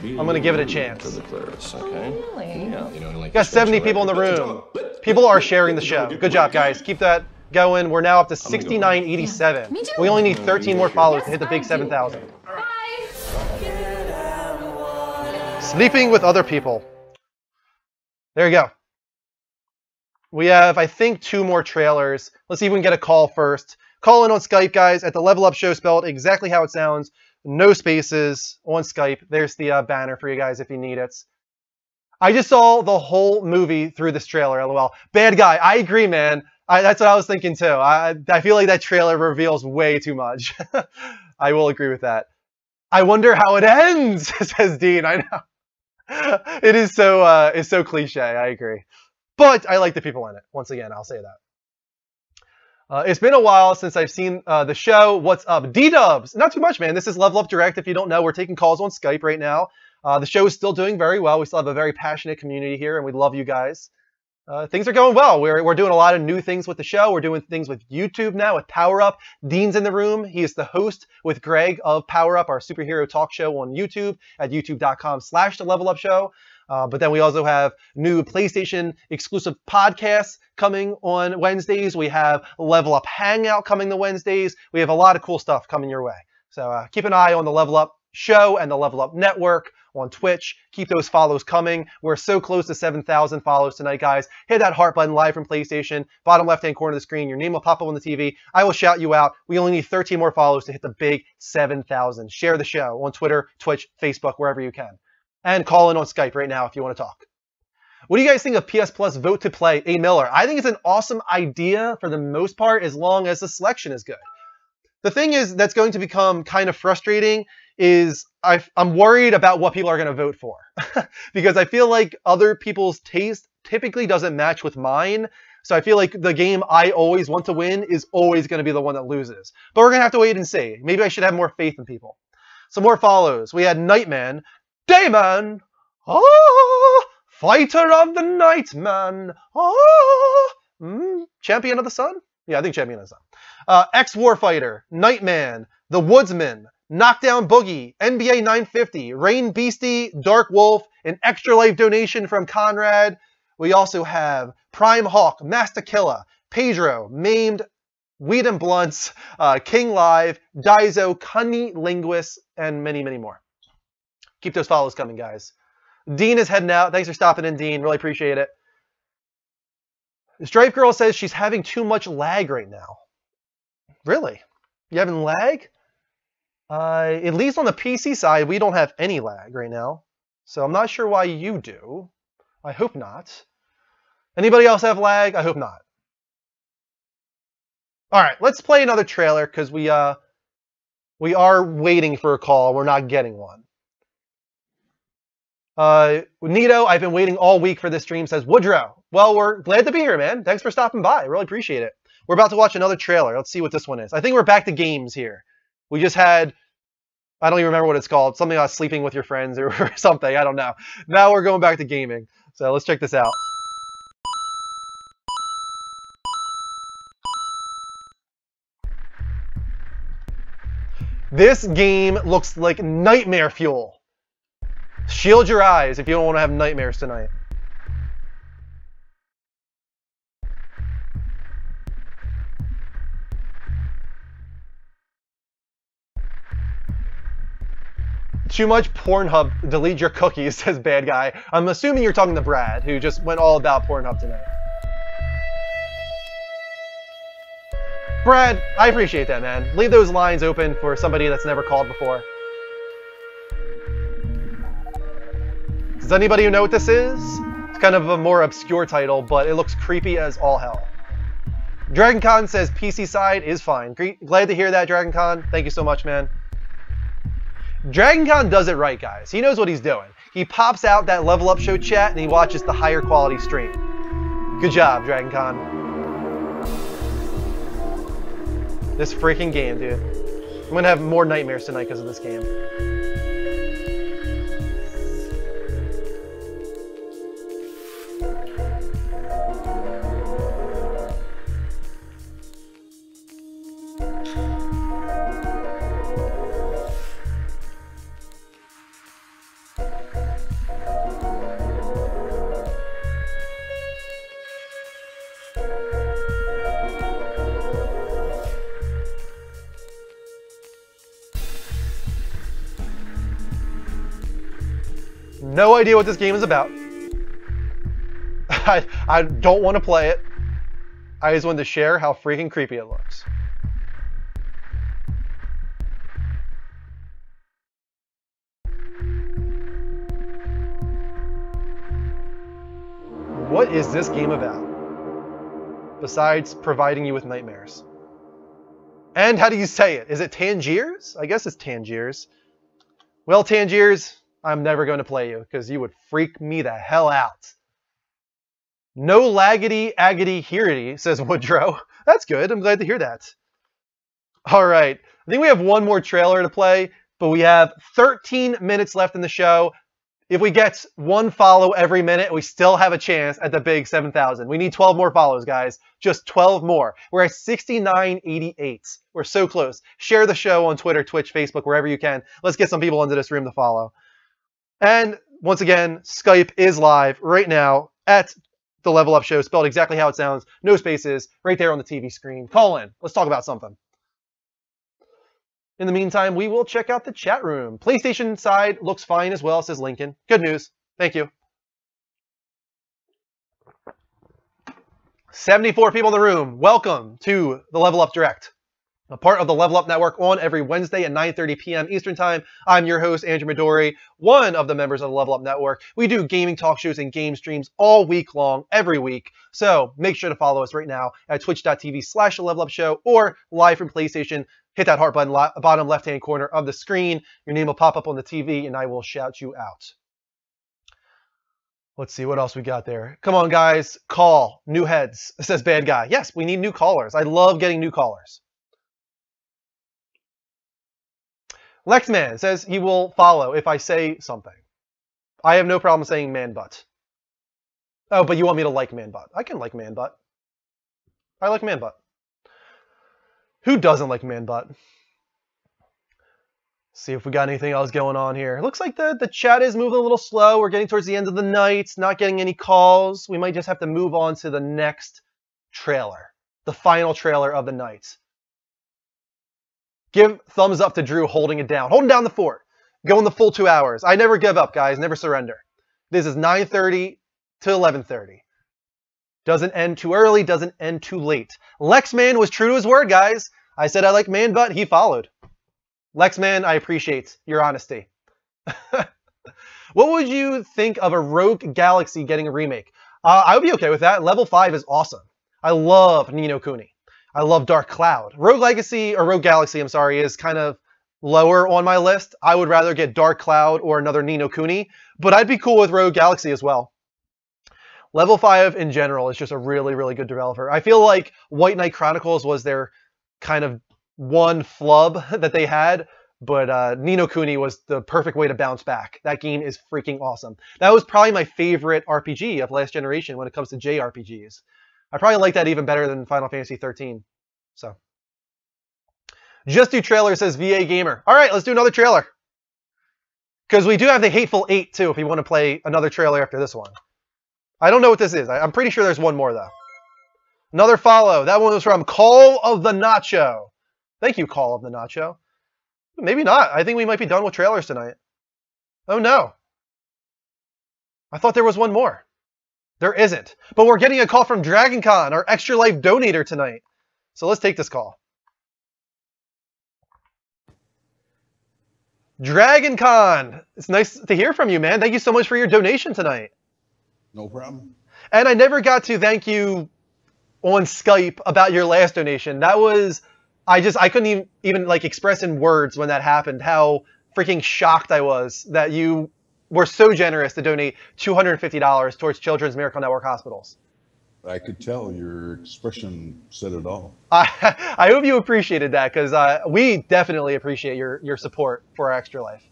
I'm going to give it a chance. Okay. Really? Yeah. You know, like Got 70 people in the room. People are sharing the show. Good job, guys. Keep that going. We're now up to 6987. Me too. We only need 13 more followers to hit the big 7,000. Sleeping with other people. There you go. We have, I think, 2 more trailers. Let's see if we can get a call first. Call in on Skype, guys, at the Level Up Show, spelled exactly how it sounds. No spaces on Skype. There's the banner for you guys if you need it. I just saw the whole movie through this trailer, LOL. Bad guy. I agree, man. That's what I was thinking too. I feel like that trailer reveals way too much. I will agree with that. I wonder how it ends, says Dean. I know. It is so it's so cliche. I agree. But I like the people in it. Once again, I'll say that. It's been a while since I've seen the show. What's up? D-Dubs. Not too much, man. This is Level Up Direct. If you don't know, we're taking calls on Skype right now. The show is still doing very well. We still have a very passionate community here, and we love you guys. Things are going well. We're doing a lot of new things with the show. We're doing things with YouTube now with Power Up. Dean's in the room. He is the host with Greg of Power Up, our superhero talk show on YouTube at youtube.com/TheLevelUpShow. But then we also have new PlayStation exclusive podcasts coming on Wednesdays. We have Level Up Hangout coming to Wednesdays. We have a lot of cool stuff coming your way. So keep an eye on the Level Up Show and the Level Up Network on Twitch. Keep those follows coming. We're so close to 7,000 follows tonight, guys. Hit that heart button live from PlayStation. Bottom left-hand corner of the screen. Your name will pop up on the TV. I will shout you out. We only need 13 more follows to hit the big 7,000. Share the show on Twitter, Twitch, Facebook, wherever you can. And call in on Skype right now if you want to talk. What do you guys think of PS Plus Vote to Play? A. Miller. I think it's an awesome idea for the most part, as long as the selection is good. The thing is that's going to become kind of frustrating is I'm worried about what people are going to vote for. Because I feel like other people's taste typically doesn't match with mine. So I feel like the game I always want to win is always going to be the one that loses. But we're going to have to wait and see. Maybe I should have more faith in people. Some more follows. We had Nightman. Dayman! Oh! Fighter of the Nightman! Oh! Champion of the Sun? Yeah, I think Champion of the Sun. Ex-Warfighter, Nightman, The Woodsman, Knockdown Boogie, NBA 950, Rain Beastie, Dark Wolf, an Extra Life donation from Conrad. We also have Prime Hawk, Master Killa, Pedro, Maimed, Weed and Blunts, King Live, Daizo, Cunny Linguist, and many, many more. Keep those follows coming, guys. Dean is heading out. Thanks for stopping in, Dean. Really appreciate it. Stripe Girl says she's having too much lag right now. Really? You having lag? At least on the PC side, we don't have any lag right now. So I'm not sure why you do. I hope not. Anybody else have lag? I hope not. All right, let's play another trailer because we are waiting for a call. We're not getting one. Nito, I've been waiting all week for this stream, says Woodrow. Well, we're glad to be here, man. Thanks for stopping by. I really appreciate it. We're about to watch another trailer. Let's see what this one is. I think we're back to games here. We just had, I don't even remember what it's called. Something about sleeping with your friends or something. I don't know. Now we're going back to gaming. So let's check this out. This game looks like nightmare fuel. Shield your eyes if you don't want to have nightmares tonight. Too much Pornhub, delete your cookies, says Bad Guy. I'm assuming you're talking to Brad, who just went all about Pornhub tonight. Brad, I appreciate that, man. Leave those lines open for somebody that's never called before. Does anybody know what this is? It's kind of a more obscure title, but it looks creepy as all hell. DragonCon says PC side is fine. Glad to hear that, DragonCon. Thank you so much, man. DragonCon does it right, guys. He knows what he's doing. He pops out that Level Up Show chat and he watches the higher quality stream. Good job, DragonCon. This freaking game, dude. I'm gonna have more nightmares tonight because of this game. No idea what this game is about. I don't want to play it. I just wanted to share how freaking creepy it looks. What is this game about? Besides providing you with nightmares. And how do you say it? Is it Tangiers? I guess it's Tangiers. Well, Tangiers, I'm never going to play you because you would freak me the hell out. No laggity, agity, hearity, says Woodrow. That's good. I'm glad to hear that. All right. I think we have one more trailer to play, but we have 13 minutes left in the show. If we get one follow every minute, we still have a chance at the big 7,000. We need 12 more follows, guys. Just 12 more. We're at 6988. We're so close. Share the show on Twitter, Twitch, Facebook, wherever you can. Let's get some people into this room to follow. And once again, Skype is live right now at the Level Up Show, spelled exactly how it sounds. No spaces, right there on the TV screen. Call in. Let's talk about something. In the meantime, we will check out the chat room. PlayStation side looks fine as well, says Lincoln. Good news. Thank you. 74 people in the room. Welcome to the Level Up Direct, a part of the Level Up Network on every Wednesday at 9:30 p.m. Eastern Time. I'm your host, Andrew Midori, one of the members of the Level Up Network. We do gaming talk shows and game streams all week long, every week. So make sure to follow us right now at twitch.tv/The Level Up Show or live from PlayStation. Hit that heart button, bottom left-hand corner of the screen. Your name will pop up on the TV, and I will shout you out. Let's see what else we got there. Come on, guys. Call. New heads, says Bad Guy. Yes, we need new callers. I love getting new callers. Lexman says he will follow if I say something. I have no problem saying man butt. Oh, but you want me to like man butt. I can like man butt. I like man butt. Who doesn't like man butt? See if we got anything else going on here. It looks like the chat is moving a little slow. We're getting towards the end of the night, not getting any calls. We might just have to move on to the next trailer, the final trailer of the night. Give thumbs up to Drew holding it down. Holding down the fort. Going the full 2 hours. I never give up, guys. Never surrender. This is 9:30 to 11:30. Doesn't end too early, doesn't end too late. Lexman was true to his word, guys. I said I like man butt, he followed. Lexman, I appreciate your honesty. What would you think of a Rogue Galaxy getting a remake? I would be okay with that. Level 5 is awesome. I love Ni no Kuni. I love Dark Cloud. Rogue Galaxy, I'm sorry, is kind of lower on my list. I would rather get Dark Cloud or another Ni no Kuni, but I'd be cool with Rogue Galaxy as well. Level 5 in general is just a really, really good developer. I feel like White Knight Chronicles was their kind of one flub that they had, but Ni no Kuni was the perfect way to bounce back. That game is freaking awesome. That was probably my favorite RPG of last generation when it comes to JRPGs. I probably like that even better than Final Fantasy 13. So, just do trailer, says VA Gamer. All right, let's do another trailer. Because we do have the Hateful Eight, too, if you want to play another trailer after this one. I don't know what this is. I'm pretty sure there's one more, though. Another follow. That one was from Call of the Nacho. Thank you, Call of the Nacho. Maybe not. I think we might be done with trailers tonight. Oh, no. I thought there was one more. There isn't. But we're getting a call from DragonCon, our Extra Life donator tonight. So let's take this call. DragonCon, it's nice to hear from you, man. Thank you so much for your donation tonight. No problem. And I never got to thank you on Skype about your last donation. That was, I couldn't even like express in words when that happened, how freaking shocked I was that you were so generous to donate $250 towards Children's Miracle Network hospitals. I could tell your expression said it all. I hope you appreciated that, because we definitely appreciate your support for our Extra Life.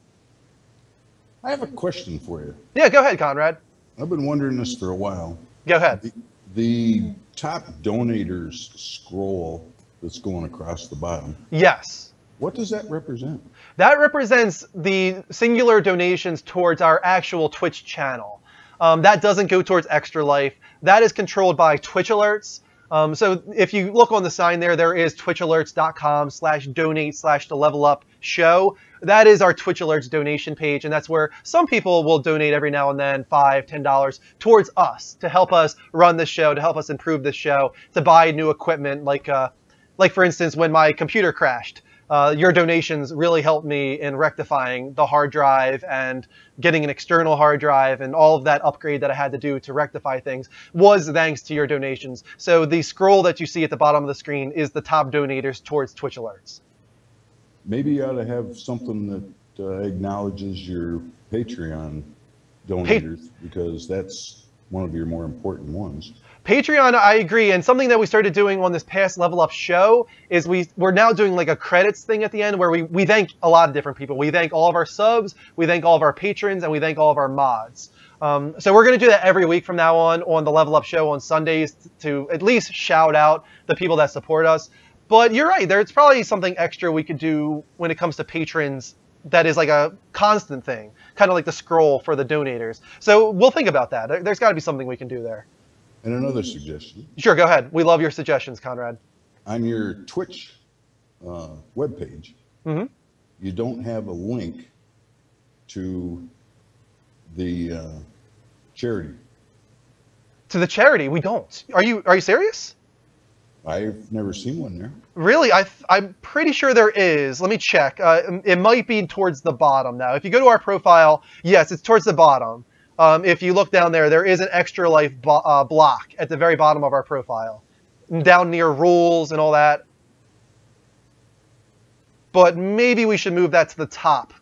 I have a question for you. Yeah, go ahead, Conrad. I've been wondering this for a while. Go ahead. The top donators scroll that's going across the bottom. Yes. What does that represent? That represents the singular donations towards our actual Twitch channel. That doesn't go towards Extra Life. That is controlled by Twitch Alerts. So if you look on the sign there is twitchalerts.com/donate/thelevelupshow. That is our Twitch Alerts donation page, and that's where some people will donate every now and then, $5, $10, towards us, to help us run the show, to help us improve the show, to buy new equipment, like for instance, when my computer crashed. Your donations really helped me in rectifying the hard drive and getting an external hard drive, and all of that upgrade that I had to do to rectify things was thanks to your donations. So the scroll that you see at the bottom of the screen is the top donators towards Twitch alerts. Maybe you ought to have something that acknowledges your Patreon donators, because that's one of your more important ones. Patreon, I agree, and something that we started doing on this past Level Up show is we're now doing like a credits thing at the end where we thank a lot of different people. We thank all of our subs, we thank all of our patrons, and we thank all of our mods. So we're going to do that every week from now on the Level Up show on Sundays to at least shout out the people that support us. But you're right, there's probably something extra we could do when it comes to patrons that is like a constant thing, kind of like the scroll for the donators. So we'll think about that. There's got to be something we can do there. And another suggestion. Sure, go ahead. We love your suggestions, Conrad. On your Twitch webpage, you don't have a link to the charity. To the charity? We don't. Are you serious? I've never seen one there. Really? I'm pretty sure there is. Let me check. It might be towards the bottom now. If you go to our profile, yes, it's towards the bottom. If you look down there, there is an Extra Life block at the very bottom of our profile, down near rules and all that. But maybe we should move that to the top,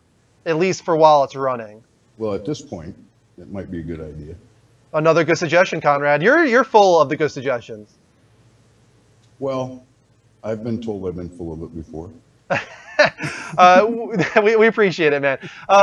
at least for while it's running. Well, at this point, it might be a good idea. Another good suggestion, Conrad. You're full of the good suggestions. Well, I've been told I've been full of it before. We appreciate it, man.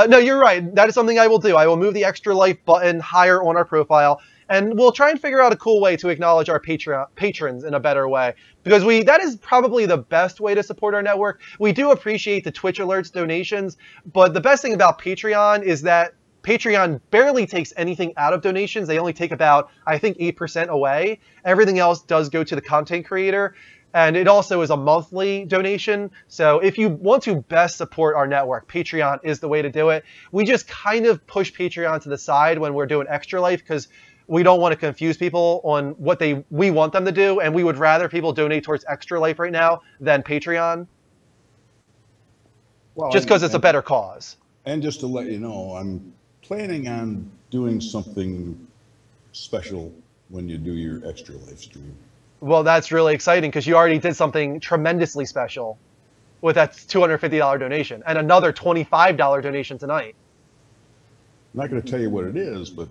No, you're right. That is something I will do. I will move the Extra Life button higher on our profile, and we'll try and figure out a cool way to acknowledge our patrons in a better way, because that is probably the best way to support our network. We do appreciate the Twitch alerts donations, but the best thing about Patreon is that Patreon barely takes anything out of donations. They only take about, I think, 8% away. Everything else does go to the content creator. And it also is a monthly donation. So if you want to best support our network, Patreon is the way to do it. We just kind of push Patreon to the side when we're doing Extra Life because we don't want to confuse people on what we want them to do. And we would rather people donate towards Extra Life right now than Patreon. Well, just because it's a better cause. And just to let you know, I'm planning on doing something special when you do your Extra Life stream. Well, that's really exciting because you already did something tremendously special with that $250 donation and another $25 donation tonight. I'm not going to tell you what it is, but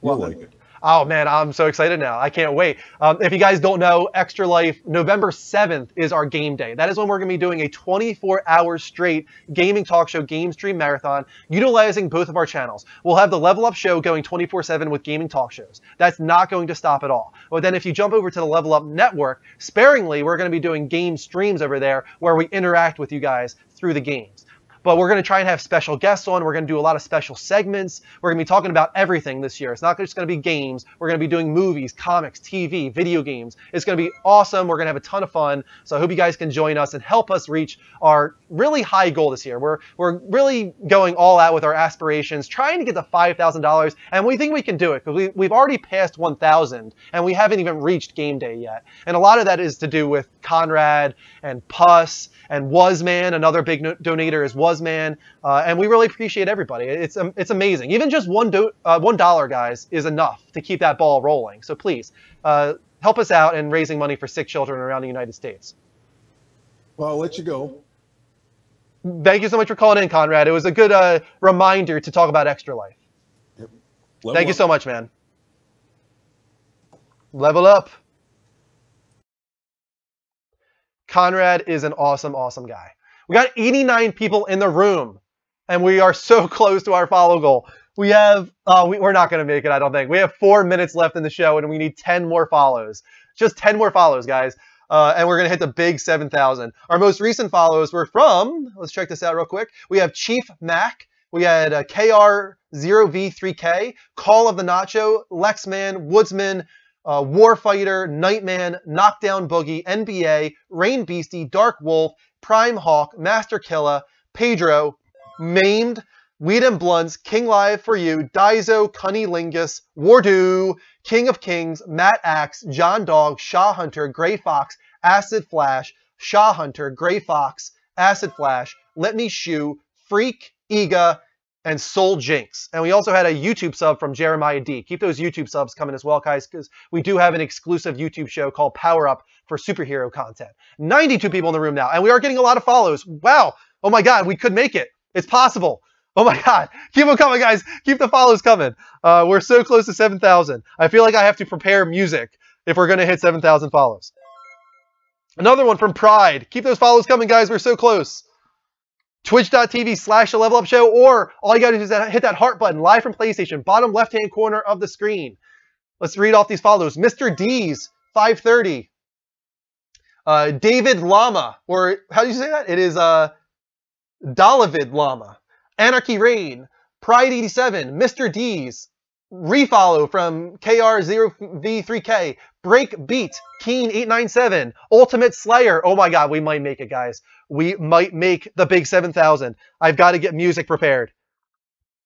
you'll like it. Oh, man, I'm so excited now. I can't wait. If you guys don't know, Extra Life, November 7th is our game day. That is when we're going to be doing a 24-hour straight gaming talk show game stream marathon utilizing both of our channels. We'll have the Level Up show going 24/7 with gaming talk shows. That's not going to stop at all. But then if you jump over to the Level Up network, sparingly, we're going to be doing game streams over there where we interact with you guys through the games. But we're going to try and have special guests on. We're going to do a lot of special segments. We're going to be talking about everything this year. It's not just going to be games. We're going to be doing movies, comics, TV, video games. It's going to be awesome. We're going to have a ton of fun. So I hope you guys can join us and help us reach our really high goal this year. We're really going all out with our aspirations, trying to get to $5,000. And we think we can do it because we've already passed 1,000 and we haven't even reached game day yet. And a lot of that is to do with Conrad and Puss and Wasman. Another big donator is Wasman. And we really appreciate everybody. It's amazing. Even just $1, guys, is enough to keep that ball rolling. So please help us out in raising money for sick children around the United States. Well, I'll let you go. Thank you so much for calling in, Conrad. It was a good reminder to talk about Extra Life. Yep. Thank you so much, man. Level up. Conrad is an awesome, awesome guy. We got 89 people in the room, and we are so close to our follow goal. We have, we're not going to make it, I don't think. We have 4 minutes left in the show, and we need 10 more follows. Just 10 more follows, guys. And we're going to hit the big 7,000. Our most recent follows were from, let's check this out real quick. We have Chief Mac. We had KR0V3K, Call of the Nacho, Lexman, Woodsman, Warfighter, Nightman, Knockdown Boogie, NBA, Rain Beastie, Dark Wolf, Prime Hawk, Master Killa, Pedro, Maimed, Weed and Blunts, King Live for You, Daizo, Cunnilingus, Wardu, King of Kings, Matt Axe, John Dog, Shaw Hunter, Gray Fox, Acid Flash, Shaw Hunter, Gray Fox, Acid Flash, Let Me Shoe, Freak, Iga, and Soul Jinx. And we also had a YouTube sub from Jeremiah D. Keep those YouTube subs coming as well, guys, because we do have an exclusive YouTube show called Power Up for superhero content. 92 people in the room now, and we are getting a lot of follows. Wow. Oh my God, we could make it. It's possible. Oh my God. Keep them coming, guys. Keep the follows coming. We're so close to 7,000. I feel like I have to prepare music if we're going to hit 7,000 follows. Another one from Pride. Keep those follows coming, guys. We're so close. Twitch.tv/levelupshow, or all you got to do is hit that heart button live from PlayStation, bottom left-hand corner of the screen. Let's read off these follows. Mr. D's 530. David Llama, or how do you say that? It is Dalavid Llama. Anarchy Rain, Pride 87, Mr. D's, Refollow from KR0V3K, Break Beat, Keen 897, Ultimate Slayer. Oh my God, we might make it, guys. We might make the big 7,000. I've got to get music prepared.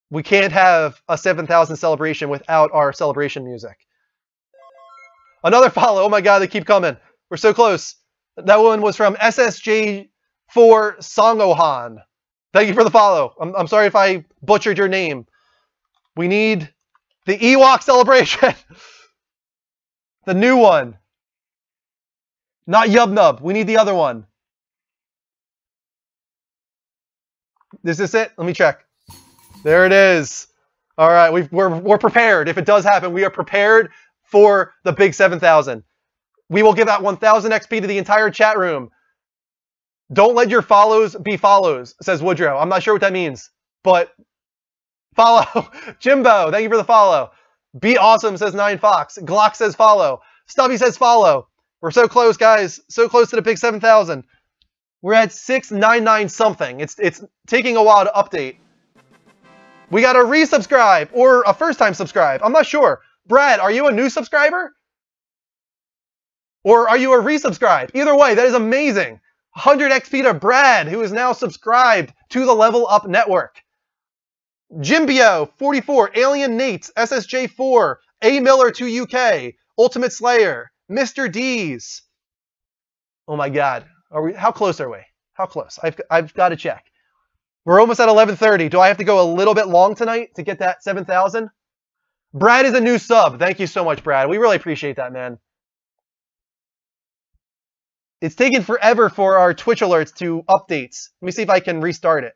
We can't have a 7,000 celebration without our celebration music. Another follow. Oh my God, they keep coming. We're so close. That one was from SSJ4 Songohan. Thank you for the follow. I'm sorry if I butchered your name. We need the Ewok celebration. The new one. Not Yub Nub. We need the other one. Is this it? Let me check. There it is. All right, we're prepared. If it does happen, we are prepared for the big 7,000. We will give out 1,000 XP to the entire chat room. Don't let your follows be follows, says Woodrow. I'm not sure what that means, but follow. Jimbo, thank you for the follow. Be Awesome, says 9Fox. Glock says follow. Stubby says follow. We're so close, guys. So close to the big 7,000. We're at 699 something. It's taking a while to update. We got a resubscribe or a first-time subscribe. I'm not sure. Brad, are you a new subscriber? Or are you a resubscribe? Either way, that is amazing. 100 XP to Brad, who is now subscribed to the Level Up Network. Jimbio, 44, Alien Nates, SSJ4, A Miller 2 UK, Ultimate Slayer, Mr. D's. Oh my God. How close are we? How close? I've got to check. We're almost at 11:30. Do I have to go a little bit long tonight to get that 7,000? Brad is a new sub. Thank you so much, Brad. We really appreciate that, man. It's taken forever for our Twitch alerts to updates. Let me see if I can restart it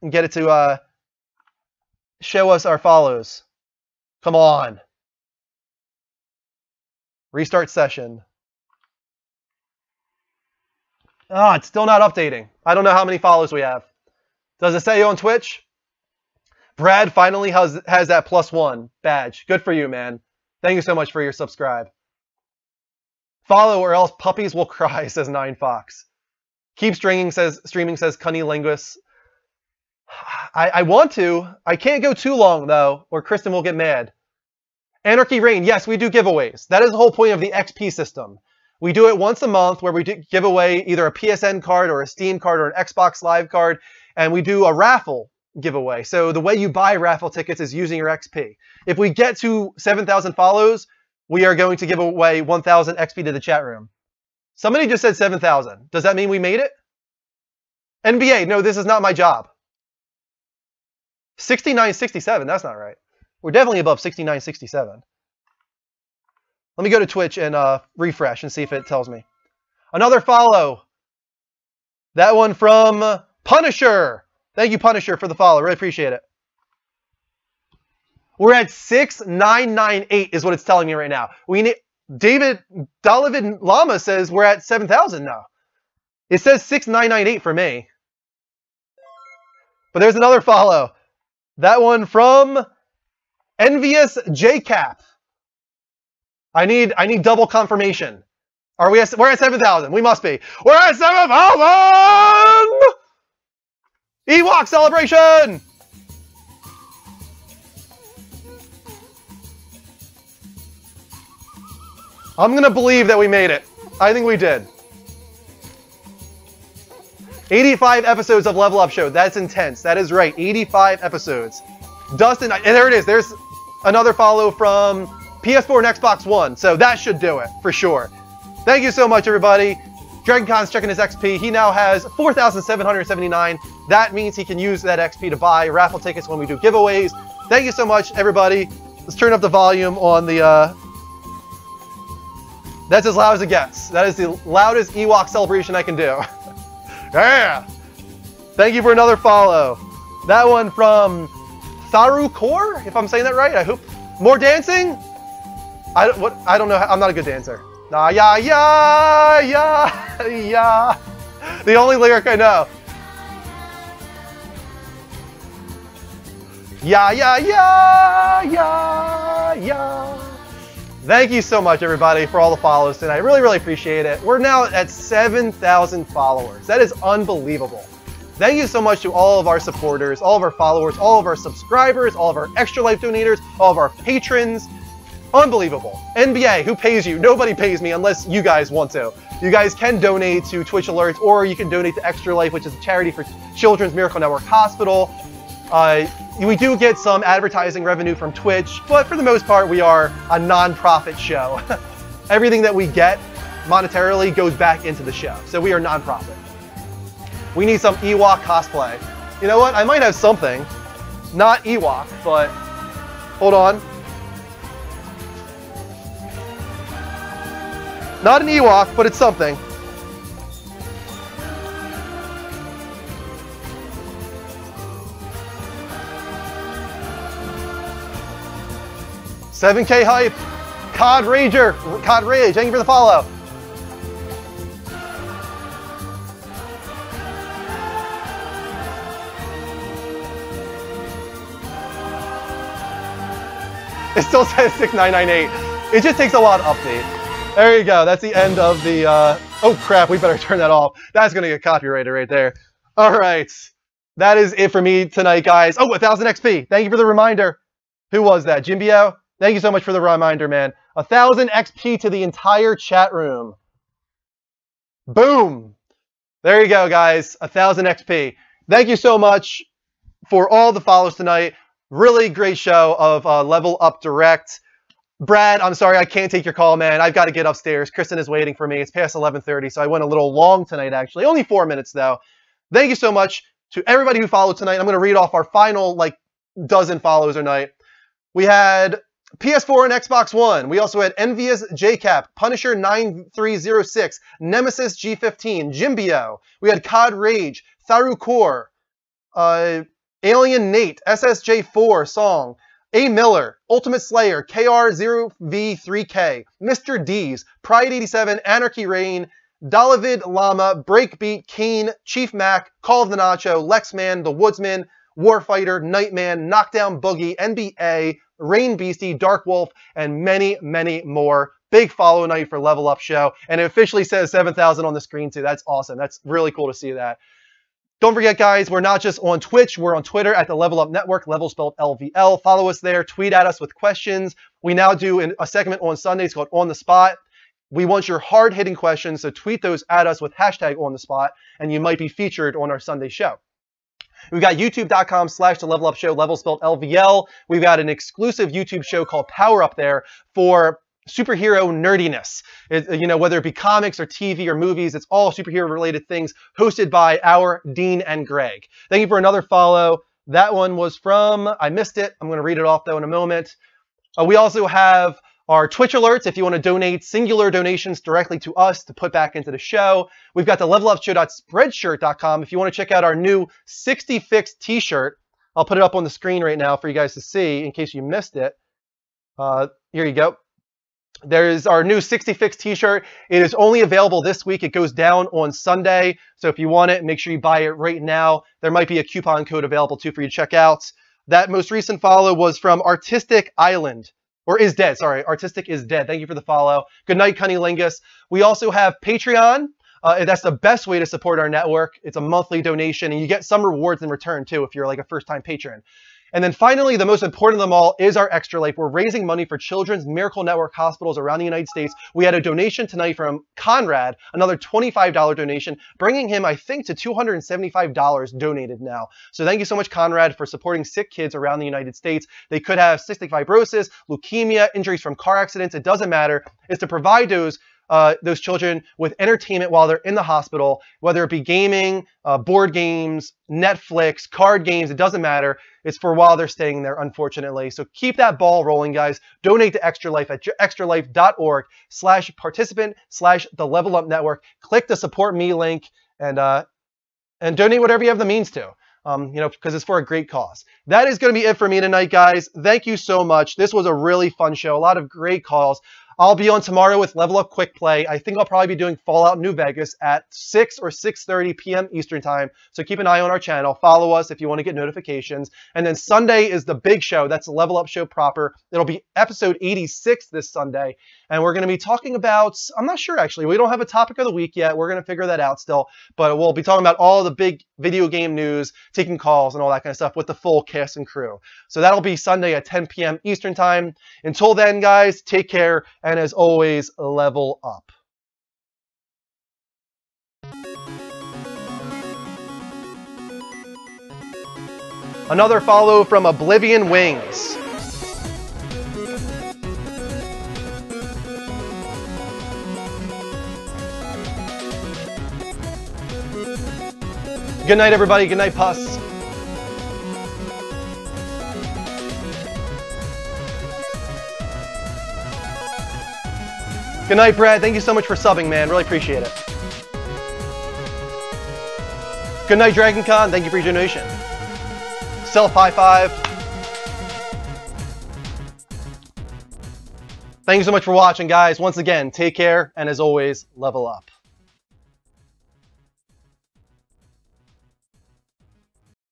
and get it to show us our follows. Come on. Restart session. Ah, it's still not updating. I don't know how many follows we have. Does it say you on Twitch? Brad finally has that +1 badge. Good for you, man. Thank you so much for your subscribe. Follow or else puppies will cry, says 9Fox. Keep streaming, says Cunnilingus. I want to. I can't go too long, though, or Kristen will get mad. Anarchy Reign. Yes, we do giveaways. That is the whole point of the XP system. We do it once a month where we give away either a PSN card or a Steam card or an Xbox Live card, and we do a raffle giveaway. So the way you buy raffle tickets is using your XP. If we get to 7,000 follows, we are going to give away 1,000 XP to the chat room. Somebody just said 7,000. Does that mean we made it? NBA, no, this is not my job. 6967, that's not right. We're definitely above 6967. Let me go to Twitch and refresh and see if it tells me. Another follow. That one from Punisher. Thank you, Punisher, for the follow. Really appreciate it. We're at 6,998 is what it's telling me right now. We need David Llama says we're at 7,000 now. It says 6,998 for me. But there's another follow. That one from Envious JCap. I need double confirmation. We're at 7,000. We must be. We're at 7,000! Ewok celebration! I'm going to believe that we made it. I think we did. 85 episodes of Level Up Show. That's intense. That is right. 85 episodes. Dustin, and there it is. There's another follow from PS4 and Xbox One. So that should do it for sure. Thank you so much, everybody. DragonCon's checking his XP. He now has 4,779. That means he can use that XP to buy raffle tickets when we do giveaways. Thank you so much, everybody. Let's turn up the volume on the... That's as loud as it gets. That is the loudest Ewok celebration I can do. Yeah! Thank you for another follow. That one from Tharu Kaur, if I'm saying that right. I hope. More dancing? I don't know. I'm not a good dancer. Nah, yeah, yeah, yeah, yeah. The only lyric I know. Yeah, yeah, yeah, yeah, yeah. Thank you so much, everybody, for all the follows tonight. I really, really appreciate it. We're now at 7,000 followers. That is unbelievable. Thank you so much to all of our supporters, all of our followers, all of our subscribers, all of our Extra Life donators, all of our patrons. Unbelievable. NBA, who pays you? Nobody pays me unless you guys want to. You guys can donate to Twitch Alerts, or you can donate to Extra Life, which is a charity for Children's Miracle Network Hospital. We do get some advertising revenue from Twitch, but for the most part, we are a non-profit show. Everything that we get monetarily goes back into the show, so we are non-profit. We need some Ewok cosplay. You know what? I might have something. Not Ewok, but hold on. Not an Ewok, but it's something. $7K hype. COD Rager. COD Rage. Thank you for the follow. It still says 6998. It just takes a lot of update. There you go. That's the end of the... Oh, crap. We better turn that off. That's going to get copyrighted right there. All right. That is it for me tonight, guys. Oh, 1,000 XP. Thank you for the reminder. Who was that? Jimbio? Thank you so much for the reminder, man. 1,000 XP to the entire chat room. Boom. There you go, guys. 1,000 XP. Thank you so much for all the follows tonight. Really great show of Level Up Direct. Brad, I'm sorry I can't take your call, man. I've got to get upstairs. Kristen is waiting for me. It's past 11:30, so I went a little long tonight, actually. Only 4 minutes, though. Thank you so much to everybody who followed tonight. I'm going to read off our final, dozen follows tonight. We had PS4 and Xbox One. We also had Envious JCap, Punisher 9306, Nemesis G15, Jimbio. We had COD Rage, Tharu Kaur, Alien Nate, SSJ4 Song, A Miller, Ultimate Slayer, KR0V3K, Mr. D's, Pride 87, Anarchy Reign, Dalavid Lama, Breakbeat, Kane, Chief Mac, Call of the Nacho, Lexman, The Woodsman, Warfighter, Nightman, Knockdown Boogie, NBA, Rain Beastie, Dark Wolf, and many, many more. Big follow night for Level Up Show. And it officially says 7,000 on the screen, too. That's awesome. That's really cool to see that. Don't forget, guys, we're not just on Twitch. We're on Twitter at the Level Up Network, Level spelled LVL. Follow us there. Tweet at us with questions. We now do a segment on Sundays called On the Spot. We want your hard-hitting questions, so tweet those at us with hashtag On the Spot, and you might be featured on our Sunday show. We've got youtube.com/The Level Up Show, Level spelled LVL. We've got an exclusive YouTube show called Power Up there for superhero nerdiness. Whether it be comics or TV or movies, it's all superhero related things hosted by our Dean and Greg. Thank you for another follow. That one was from, I missed it. I'm going to read it off though in a moment. We also have our Twitch alerts if you want to donate singular donations directly to us to put back into the show. We've got the levelupshow.spreadshirt.com if you want to check out our new 60 Fix t-shirt. I'll put it up on the screen right now for you guys to see in case you missed it. Here you go. There's our new 60 Fix t-shirt. It is only available this week. It goes down on Sunday. So if you want it, make sure you buy it right now. There might be a coupon code available too for you to check out. That most recent follow was from Artistic Island. Or is dead, sorry. Artistic is dead. Thank you for the follow. Good night, Cunnilingus. We also have Patreon. That's the best way to support our network. It's a monthly donation, and you get some rewards in return, too, if you're like a first-time patron. And then finally, the most important of them all is our Extra Life. We're raising money for Children's Miracle Network hospitals around the United States. We had a donation tonight from Conrad, another $25 donation, bringing him, I think, to $275 donated now. So thank you so much, Conrad, for supporting sick kids around the United States. They could have cystic fibrosis, leukemia, injuries from car accidents. It doesn't matter. It's to provide those those children with entertainment while they're in the hospital, whether it be gaming, board games, Netflix, card games, it doesn't matter. It's for while they're staying there, unfortunately. So keep that ball rolling, guys. Donate to Extra Life at extralife.org/participant/the Level Up Network. Click the Support Me link and donate whatever you have the means to. Because it's for a great cause. That is going to be it for me tonight, guys. Thank you so much. This was a really fun show. A lot of great calls. I'll be on tomorrow with Level Up Quick Play. I think I'll probably be doing Fallout New Vegas at 6 or 6:30 p.m. Eastern Time. So keep an eye on our channel. Follow us if you want to get notifications. And then Sunday is the big show. That's the Level Up show proper. It'll be episode 86 this Sunday. And we're going to be talking about, I'm not sure actually. We don't have a topic of the week yet. We're going to figure that out still. But we'll be talking about all the big video game news, taking calls and all that kind of stuff with the full cast and crew. So that'll be Sunday at 10 p.m. Eastern Time. Until then, guys, take care. And as always, level up. Another follow from Oblivion Wings. Good night, everybody. Good night, Puss. Good night, Brad. Thank you so much for subbing, man. Really appreciate it. Good night, Dragon Con. Thank you for your donation. Self high five. Thank you so much for watching, guys. Once again, take care, and as always, level up.